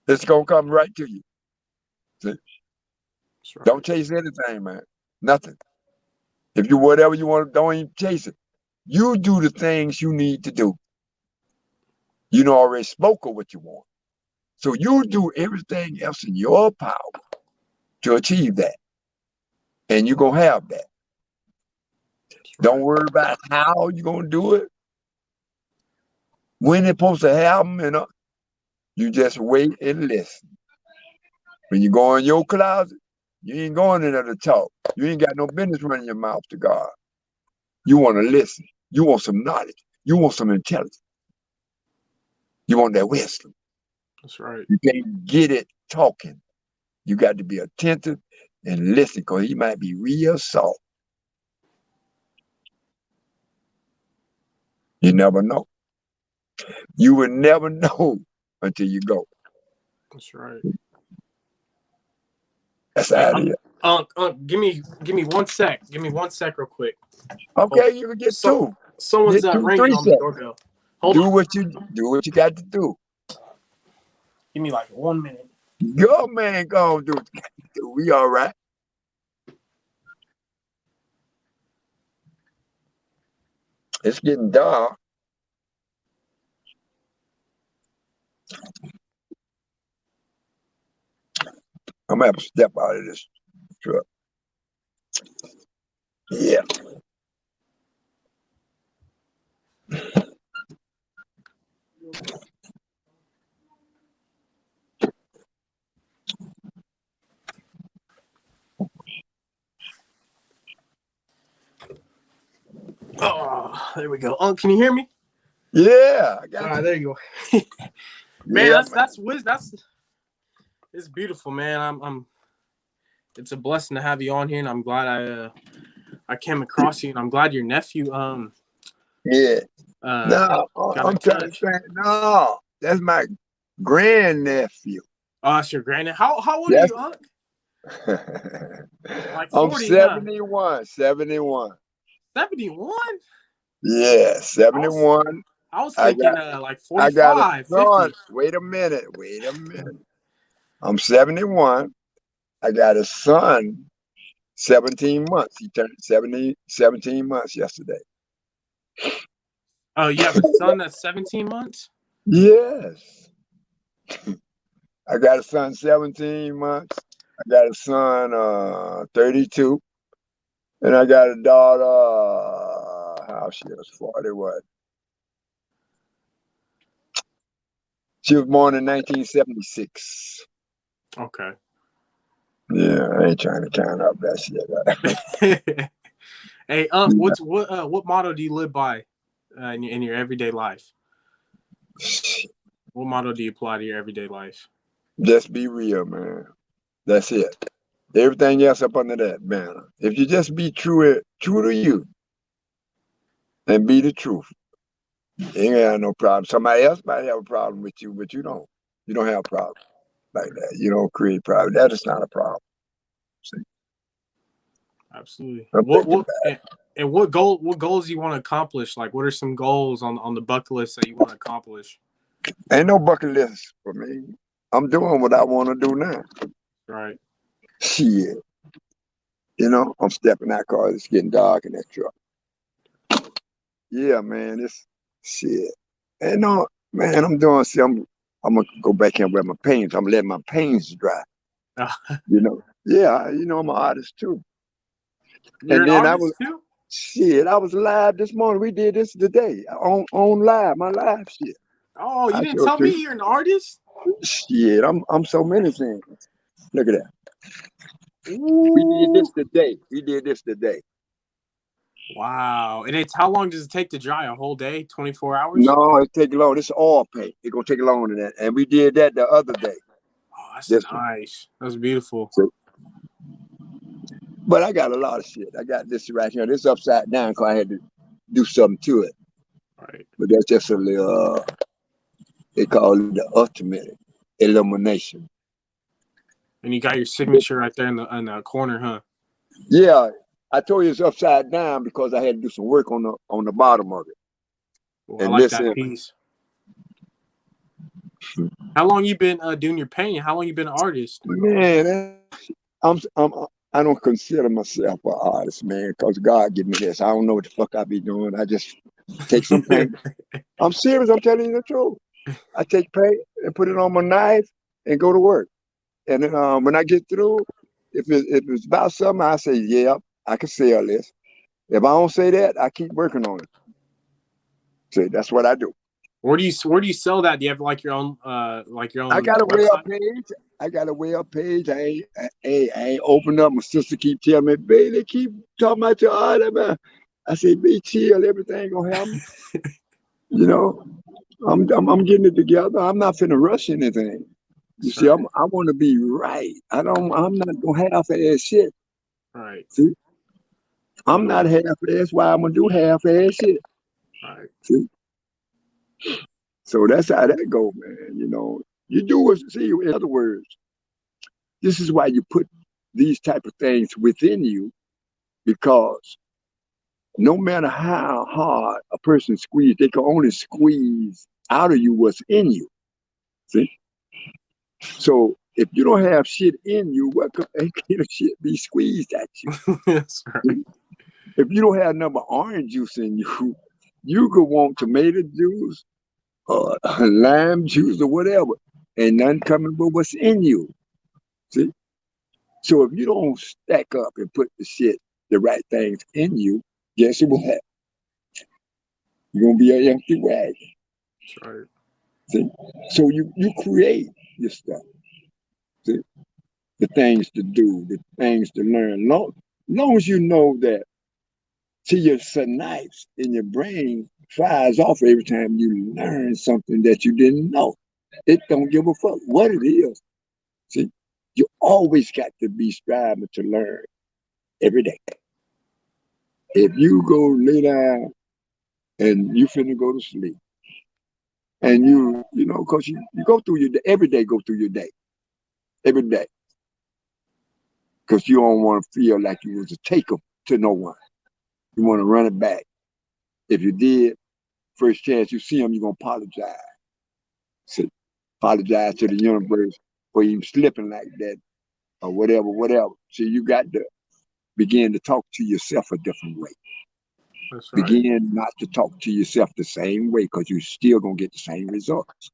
It's gonna come right to you. See? Right. Don't chase anything, man. Nothing. If you whatever you want, don't even chase it. You do the things you need to do. You know already spoke of what you want. So you do everything else in your power to achieve that. And you're going to have that. Don't worry about how you're going to do it. When it's supposed to happen, you just wait and listen. When you go in your closet, you ain't going in there to talk. You ain't got no business running your mouth to God. You want to listen. You want some knowledge. You want some intelligence. You want that wisdom. That's right. You can't get it talking. You got to be attentive and listen, because he might be real soft. You never know. You will never know until you go. That's right. That's the idea. Give me 1 sec. Give me 1 sec real quick. Okay, you can get two. Someone's ringing on the doorbell. Do what you got to do. Give me like 1 minute. Your man gonna do what you got to do. We all right. It's getting dark. I'm gonna have to step out of this truck. Yeah. Oh, there we go. Can you hear me? Yeah, I got All right, there you go. Man, that's it's beautiful, man. I'm it's a blessing to have you on here, and I'm glad I came across you, and I'm glad your nephew yeah. No, I'm trying to think. No, that's my grandnephew. Oh, that's your granddad. How old are you, Unc? Like 40, I'm 71. Huh? 71. 71? Yeah, 71. I was thinking like 45, I got a son. 50. Wait a minute. I'm 71. I got a son, 17 months. He turned 17 months yesterday. Oh, you have a son that's 17 months? Yes. I got a son 17 months. I got a son 32. And I got a daughter, how she was 41. She was born in 1976. Okay. Yeah, I ain't trying to count up that shit. Hey, what motto do you live by in your everyday life? What motto do you apply to your everyday life? Just be real, man. That's it. Everything else up under that banner. If you just be true to you and be the truth, you ain't gonna have no problem. Somebody else might have a problem with you, but you don't. You don't have a problem like that. You don't create problem. That is not a problem. See? Absolutely. What goals do you want to accomplish? Like, what are some goals on the bucket list that you want to accomplish? Ain't no bucket list for me. I'm doing what I want to do now. Right. Shit. You know, I'm stepping out because it's getting dark in that truck. Yeah, man, it's shit. And no, man, I'm doing. See, I'm gonna go back in with my paints. I'm letting my paints dry. You know, yeah, you know, I'm an artist too. You're and then an artist too? Shit, I was live this morning. We did this today on live, my live shit. Oh, you didn't tell me you're an artist? Shit, I'm so many things. Look at that. Ooh. We did this today. Wow. And it's how long does it take to dry? A whole day? 24 hours? No, it take long. This oil paint. It's gonna take longer than that. And we did that the other day. Oh, that's This one. nice. That's beautiful. So, but I got a lot of shit. I got this right here. This upside down because I had to do something to it. Right. But that's just a little. They call it the ultimate illumination. And you got your signature right there in the corner, huh? Yeah, I told you it's upside down because I had to do some work on the bottom of it. Well, I And like this that piece. How long you been doing your painting? How long you been an artist? Man, I don't consider myself an artist, man, because God gave me this. I don't know what the fuck I be doing. I just take some paint. I'm serious. I'm telling you the truth. I take paint and put it on my knife and go to work. And then when I get through, if it's about something, I say, yeah, I can sell this. If I don't say that, I keep working on it. See, that's what I do. Where do you sell that? Do you have like your own I got a website? web page. I got a web page. I ain't opened up. My sister keep telling me, baby, they keep talking about your art, man. I say, be chill. Everything gonna happen. You know, I'm getting it together. I'm not finna rush anything. You That's see, right. I want to be right. I'm not gonna half-ass shit. Right. See, I'm No. not half-ass. Why I'm gonna do half-ass shit? Right. See, so that's how that go, man. You know, you do what. See, in other words, this is why you put these type of things within you, because no matter how hard a person squeeze, they can only squeeze out of you what's in you. See? So if you don't have shit in you, what kind of shit be squeezed at you? That's right. If you don't have number orange juice in you, you could want tomato juice or lime juice or whatever, and none coming but what's in you. See? So if you don't stack up and put the right things in you, guess what? You're gonna be an empty wagon. That's right. See? So you create your stuff. See? The things to do, the things to learn. Long as you know that, see, your synapse in your brain fires off every time you learn something that you didn't know. It don't give a fuck what it is. See, you always got to be striving to learn every day. If you go lay down and you finna go to sleep, and you know, because you go through your day, every day, go through your day, every day, because you don't want to feel like you was a taker to no one. You want to run it back. If you did, first chance you see them, you're going to apologize. So, apologize to the universe for even slipping like that or whatever. So you got to begin to talk to yourself a different way. That's right. Begin not to talk to yourself the same way, because you're still going to get the same results.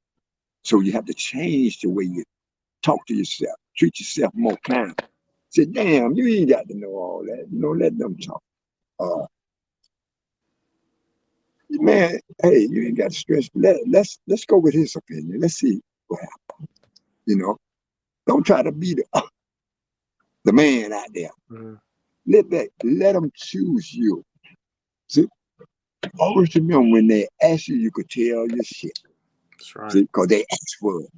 So you have to change the way you talk to yourself. Treat yourself more kind. Say, damn, you ain't got to know all that. You know, let them talk. Man, hey, you ain't got to stress. Let's go with his opinion. Let's see what happens. You know, don't try to be the man out there. Mm-hmm. Let them choose you. See, always remember when they ask you, you could tell your shit. That's right. See, because they ask for it,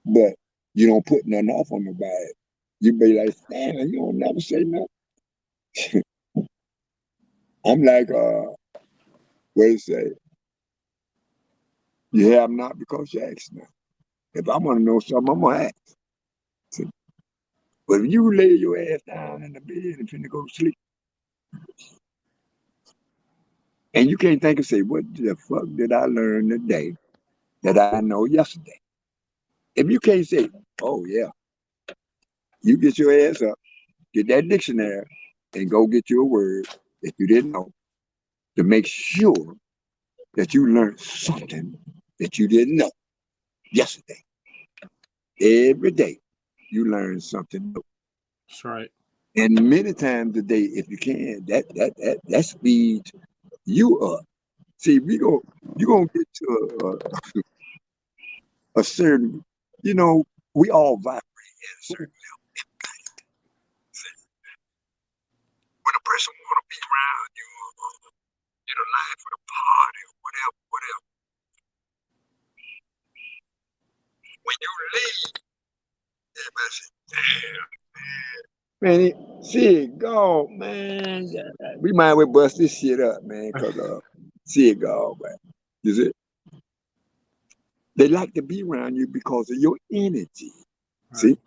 but you don't put nothing off on nobody. You be like, damn, you don't never say nothing. I'm like, what do you say? You have not because you ask not. If I want to know something, I'm gonna ask. See? But if you lay your ass down in the bed and finna go to sleep, and you can't think and say, what the fuck did I learn today that I know yesterday? If you can't say, oh yeah, you get your ass up, get that dictionary, and go get your word that you didn't know to make sure that you learned something that you didn't know yesterday. Every day, you learn something new. That's right. And many times a day, if you can, that speeds you up. See, you're gonna get to a certain, you know, we all vibrate at a certain level. When a person want to be around you know, life of the party or whatever. When you leave, everybody say, damn, man, see it go, man. We might well bust this shit up, man, because see it go, man. You see? They like to be around you because of your energy. Right. See?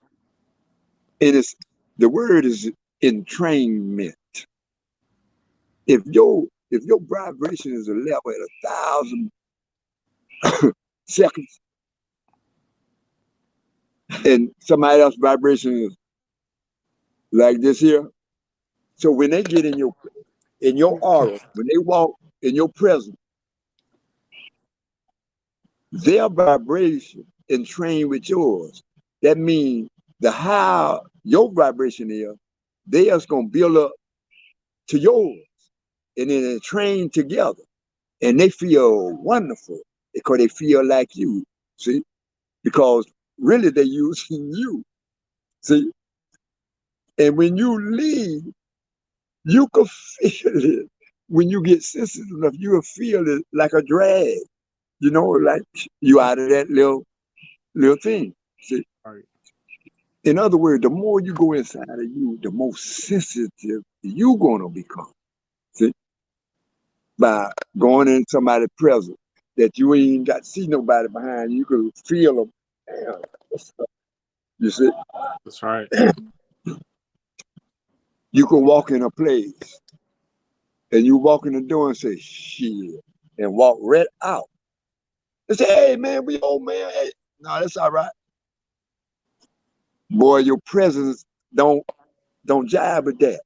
And it's the word is entrainment. If your vibration is a level at 1,000 seconds, and somebody else's vibration is like this here, so when they get in your aura, when they walk in your presence, their vibration entrained with yours. That means the higher your vibration is, theirs gonna build up to yours, and then they train together, and they feel wonderful because they feel like you. See, because really they're using you. See, and when you leave, you can feel it. When you get sensitive enough, you will feel it like a drag. You know, like you out of that little thing. See. Right. In other words, the more you go inside of you, the more sensitive you're going to become. See? By going in somebody's presence that you ain't got to see nobody behind you, you can feel them. Damn, what's up? You see? That's right. You can walk in a place and you walk in the door and say, shit, and walk right out. And say, hey, man, we old man. Hey. No, that's all right. Boy, your presence don't jive with that.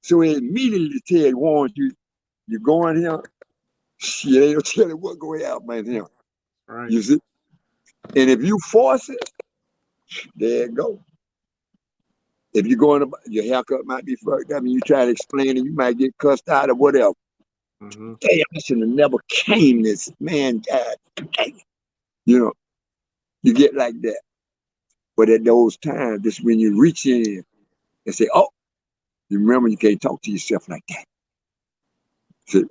So it immediately warns you, you're going here. Shit, ain't no telling what going to happen here. Right. You see? And if you force it, there it go. If you're going to, your haircut might be fucked up and you try to explain it, you might get cussed out or whatever. Mm-hmm. Damn, I should have never came this, man. God, you know, you get like that. But at those times, this when you reach in and say, oh, you remember you can't talk to yourself like that. So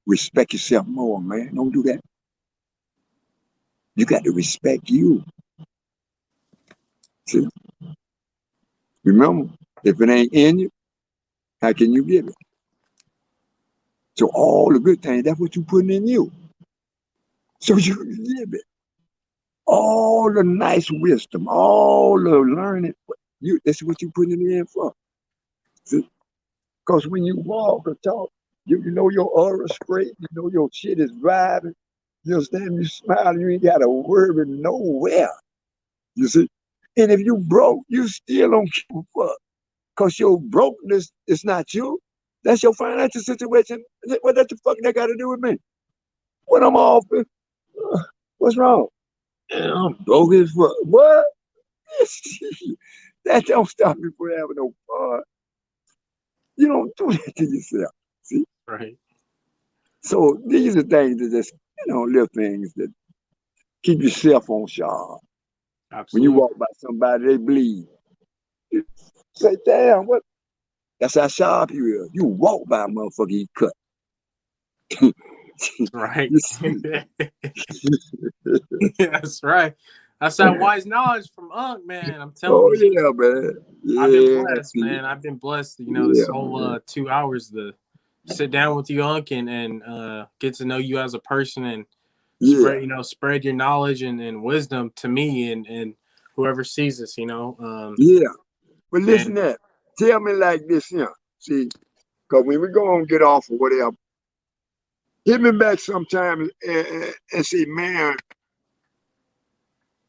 respect yourself more, man. Don't do that. You got to respect you. See? Remember, if it ain't in you, how can you give it? So all the good things, that's what you're putting in you. So you can give it. All the nice wisdom, all the learning, that's what you're putting it in for. Because when you walk or talk, you know your aura's great, you know your shit is vibing. You understand? You smile, you ain't got to worry nowhere. You see? And if you broke, you still don't give a fuck. Because your brokenness is not you. That's your financial situation. What the fuck that got to do with me? When I'm off, what's wrong? I'm broke as fuck. What? That don't stop me from having no fun. You don't do that to yourself. See? Right. So these are things that just, little things that keep yourself on sharp. Absolutely. When you walk by somebody, they bleed. You say, damn, what? That's how sharp you is. You walk by a motherfucker, he cut. Right. That's right. That's that wise knowledge from Unc, man. I'm telling you. Oh, yeah, man. Yeah, I've been blessed, man. I've been blessed, this whole man. 2 hours to sit down with you, Unc, and get to know you as a person and spread your knowledge and wisdom to me and whoever sees us, Yeah. But listen to that. Tell me like this, see, because when we go and get off or whatever, hit me back sometime and say, man,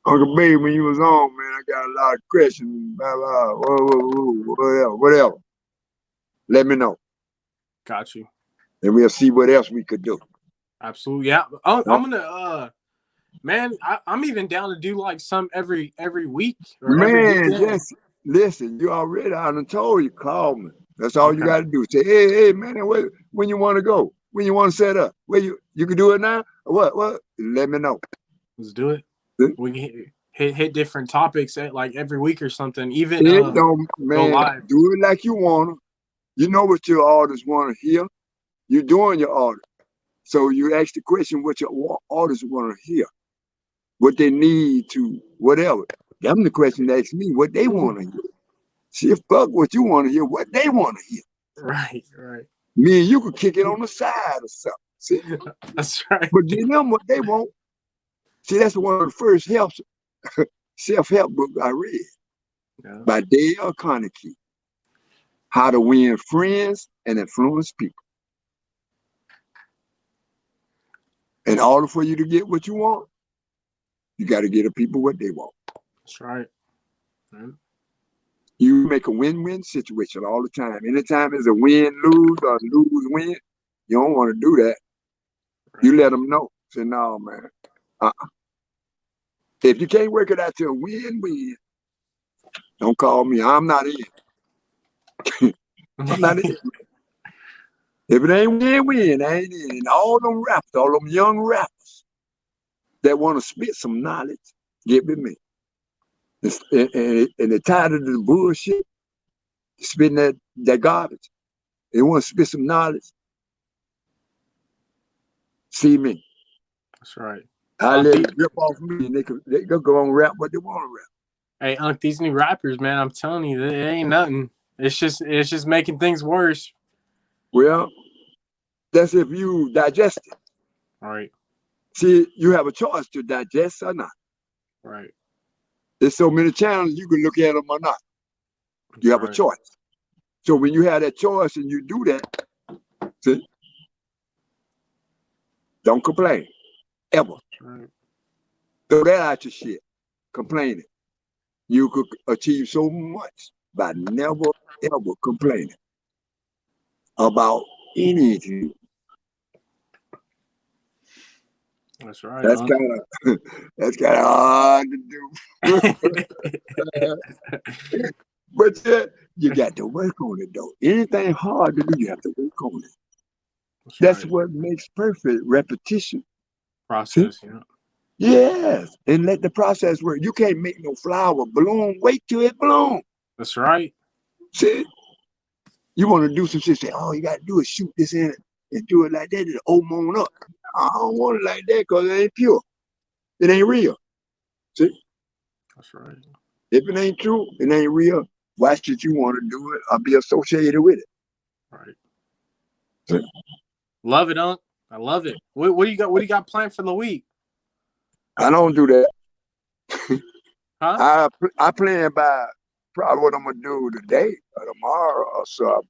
Uncle Baby, when you was on, man, I got a lot of questions, blah, blah, whatever. Let me know. Got you. And we'll see what else we could do. Absolutely. Yeah. I'm gonna man, I'm even down to do like some every week or every weekend. Just listen, you already I done told you, call me. That's all you gotta do. Say, hey, man, when you wanna go? When you wanna set up? Where you can do it now? Or what? Let me know. Let's do it. We can hit different topics like every week or something. Even it don't, man, go live. do it like you wanna. You know what your artists wanna hear. You're doing your audit. So you ask the question what your auditors want to hear, what they need to, whatever. Them the question to ask me what they want to hear. See, fuck what you want to hear, what they want to hear. Right, right. Me and you could kick it on the side or something. See? That's right. But give them what they want. See, that's one of the first self-help books I read by Dale Carnegie. How to Win Friends and Influence People. In order for you to get what you want, you got to get the people what they want. That's right. You make a win-win situation all the time. Anytime it's a win-lose or lose-win, you don't want to do that. Right. You let them know. Say, no, man. If you can't work it out to a win-win, don't call me. I'm not in. I'm not in. If it ain't win-win, I ain't in. And all them rappers, all them young rappers that want to spit some knowledge, get with me. And they're tired of the bullshit, spitting that garbage. They want to spit some knowledge. See me. That's right. I let it rip off me, and they could go and rap what they want to rap. Hey, Unc, these new rappers, man, I'm telling you, it ain't nothing. It's just making things worse. Well, that's if you digest it. Right. See, you have a choice to digest or not. Right. There's so many channels you can look at them or not. You have a choice. So when you have that choice and you do that, see, don't complain, ever. Right. Throw that out your shit, complaining. You could achieve so much by never, ever complaining about anything. That's right. That's kind of hard to do. But yeah, you got to work on it though. Anything hard to do, you have to work on it. That's what makes perfect repetition. Process, see? Yes, and let the process work. You can't make no flower bloom. Wait till it bloom. That's right. See, you want to do some shit. Say, oh, you got to do is shoot this in and do it like that. It'll open up. I don't want it like that because it ain't pure. It ain't real. See? That's right. If it ain't true, it ain't real. Why should you want to do it or be associated with it? Right. See? Love it, Unc. I love it. What do you got? What do you got planned for the week? I don't do that. Huh? I plan by probably what I'm gonna do today or tomorrow or so.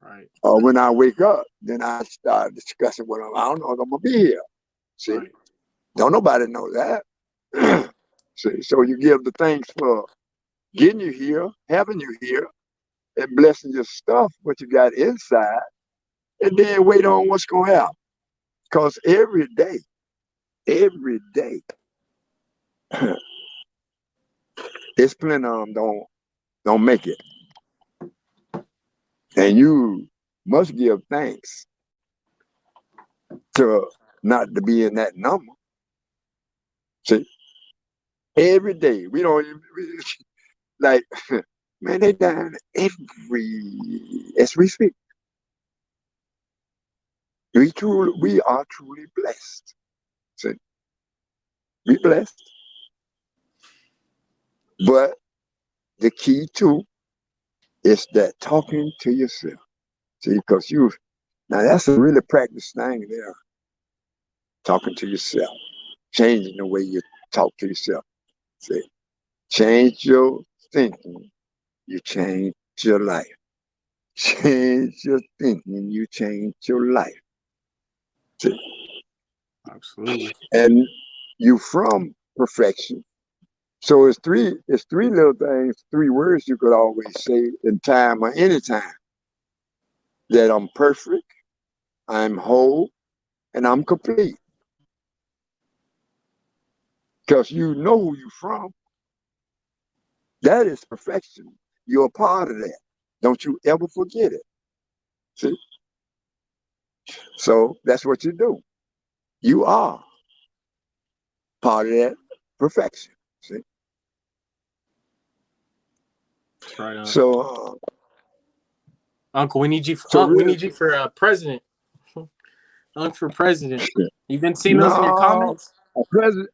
Right. Or when I wake up, then I start discussing what I don't know if I'm gonna be here. See, don't nobody know that. See, so you give the thanks for getting you here, having you here, and blessing your stuff, what you got inside, and then wait on what's gonna happen. Because every day, it's plenty of them don't make it. And you must give thanks to not to be in that number. See, every day we don't even like, man, they dying as we speak. We are truly blessed. See, we blessed. But the key too is that talking to yourself. See, because now that's a really practice thing there. Talking to yourself, changing the way you talk to yourself. See, change your thinking, you change your life. Change your thinking, you change your life. See? Absolutely. And you from perfection. So it's three little things, 3 words you could always say in time or any time. That I'm perfect, I'm whole, and I'm complete. Because you know who you're from. That is perfection. You're a part of that. Don't you ever forget it. See? So that's what you do. You are part of that perfection. See? That's right. So, Uncle, we need you. So We need you for president. Unc for president. You've been seeing those in your No, comments?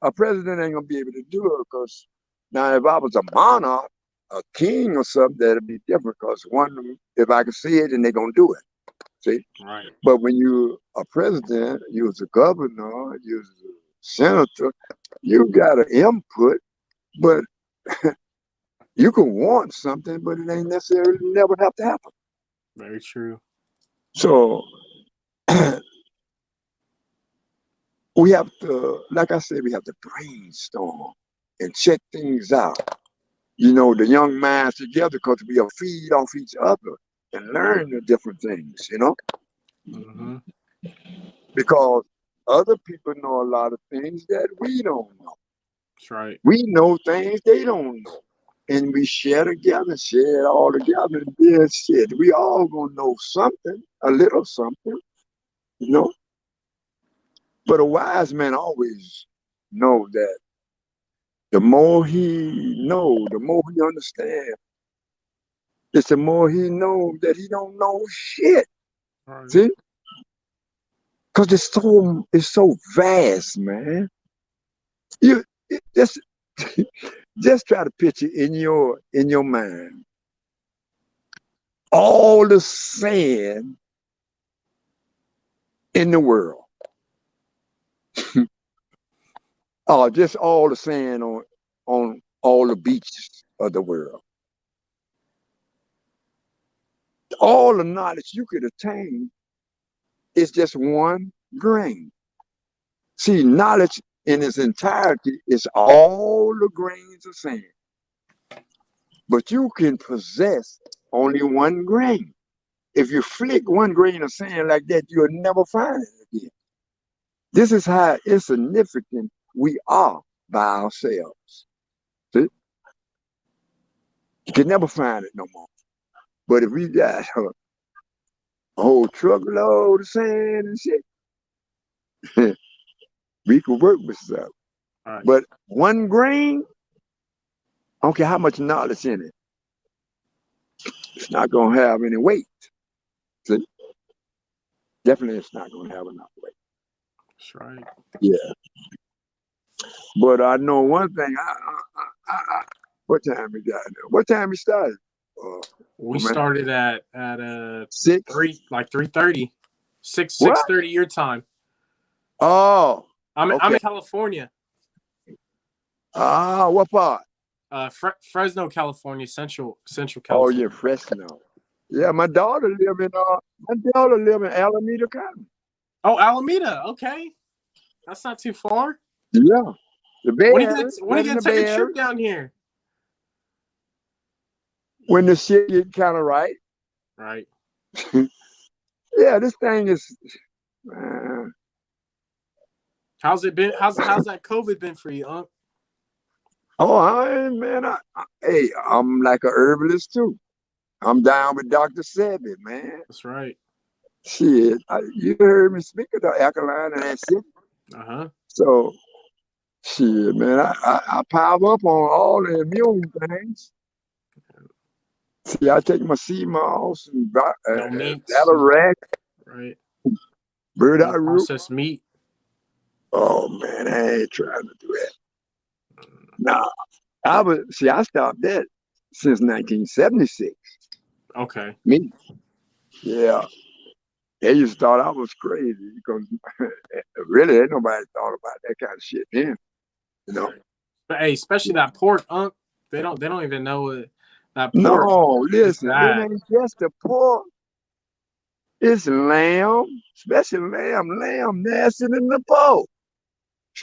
a president ain't gonna be able to do it because now if I was a monarch, a king or something, that'd be different. Because one, if I could see it, then they're gonna do it. See, Right. but when you a president, you was a governor, you was a senator, you got an input, but you can want something, but it ain't necessarily never have to happen. Very true. So we have to, like I said, we have to brainstorm and check things out. You know, the young minds together because we'll feed off each other and learn the different things, you know, Mm-hmm. because other people know a lot of things that we don't know. That's right. We know things they don't know. And we share together, share it all together, and then shit. We all gonna know something, a little something, you know. But a wise man always know that the more he know, the more he understand. It's the more he know that he don't know shit. Right. See, because it's so vast, man. You just just try to picture in your mind all the sand in the world. Oh, just all the sand on all the beaches of the world. All the knowledge you could attain is just one grain. See, knowledge in its entirety is all the grains of sand. But you can possess only one grain. If you flick one grain of sand like that, you'll never find it again. This is how insignificant we are by ourselves. See? You can never find it no more. But if we got a whole truckload of sand and shit, we could work with stuff. Right. But one grain, I don't care how much knowledge in it, it's not going to have any weight. See? Definitely it's not going to have enough weight. That's right. Yeah. But I know one thing. What time we got now? What time we started? We Man, started at 6? 3:30. 6 What? 6:30 your time. Oh, I'm okay. in California. What part? Fresno, California, Central Oh, California. you're Fresno. Yeah, my daughter live in Alameda County. Oh, Alameda. Okay, that's not too far. Yeah, the Bay When are Area, you right in gonna the take Bay a Area. trip down here? When the shit get kind of right. Right. Yeah, this thing is. How's it been? How's that COVID been for you, Unc? Man, hey, I'm like a herbalist too. I'm down with Dr. Sebi, man. That's right. Shit, you heard me speak of the alkaline and that shit. Uh-huh. So, shit, man, I power up on all the immune things. See, I take my sea moss and No meats. Atarax, Right. bird No eye root. processed meat. Oh man, I ain't trying to do that. Nah, I stopped that since 1976. Okay. Me, yeah. They used to thought I was crazy because really ain't nobody thought about that kind of shit then, you know. Right. But hey, especially that pork, Unc. They don't even know it. That pork No, is listen, it bad. ain't just the pork. It's lamb, especially lamb nasty than the pork.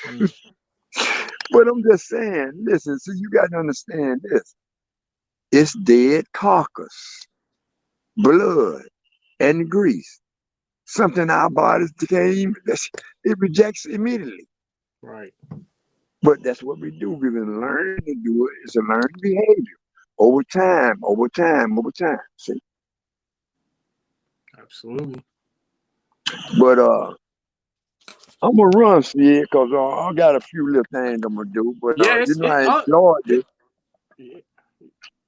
Mm. But I'm just saying, listen, see, you got to understand this. It's dead carcass, blood, and grease. Something our bodies it rejects immediately. Right. But that's what we do. We've been learning to do it. It's a learned behavior over time, over time, over time. See? Absolutely. But I'm gonna run, see, because I got a few little things I'm gonna do. But Yeah, I enjoyed it.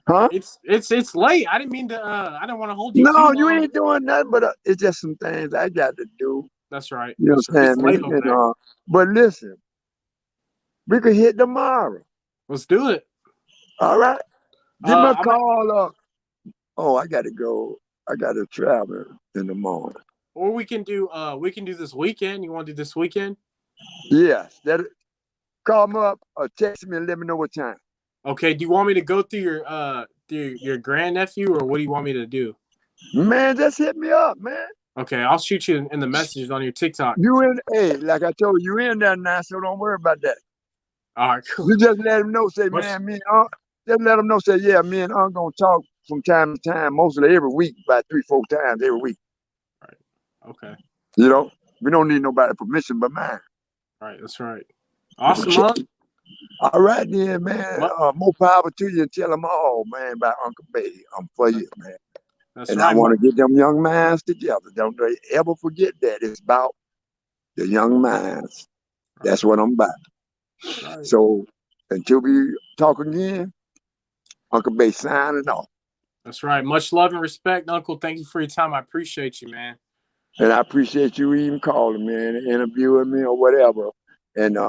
Huh? it's late. I didn't mean to. I didn't want to hold you too No, you long. ain't doing nothing. But it's just some things I got to do. That's right. You know That's what right. I'm It's saying? late over there. But listen, we could hit tomorrow. Let's do it. All right. Give me a I'm call up. Oh, I gotta go. I gotta travel in the morning. or we can do this weekend. You want to do this weekend? Yes. Call me up or text me and let me know what time. Okay. Do you want me to go through your grandnephew, or what do you want me to do? Man, just hit me up, man. Okay, I'll shoot you in the messages on your TikTok. Hey, like I told you, you in there now, so don't worry about that. All right, cool. You just let him know, say, man, me and Unc, just let him know, say, yeah, me and Unc gonna talk from time to time, mostly every week, about 3-4 times every week. Right. Okay. You know, we don't need nobody's permission but mine. Right, that's right. Awesome, Unc. All right then, man. More power to you, and tell them all, man, about Uncle Bay. I'm for you, man. That's and right. I want to get them young minds together. Don't they ever forget that. It's about the young minds. Right. That's what I'm about. That's right. So until we talk again, Uncle Bay signing off. That's right. Much love and respect, Uncle. Thank you for your time. I appreciate you, man. And I appreciate you even calling me and interviewing me or whatever. And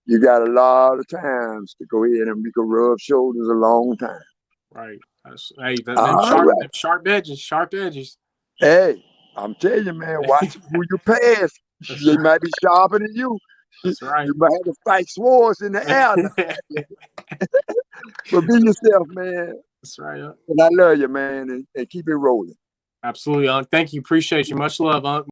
you got a lot of times to go ahead and we can rub shoulders a long time. Right. Hey, them sharp edges. Hey, I'm telling you, man, watch who you pass. They might be sharper than you. That's right. You might have to fight swords in the air. But be yourself, man. That's right. And I love you, man, and keep it rolling. Absolutely, Unc. Thank you. Appreciate you. Much love, Unc.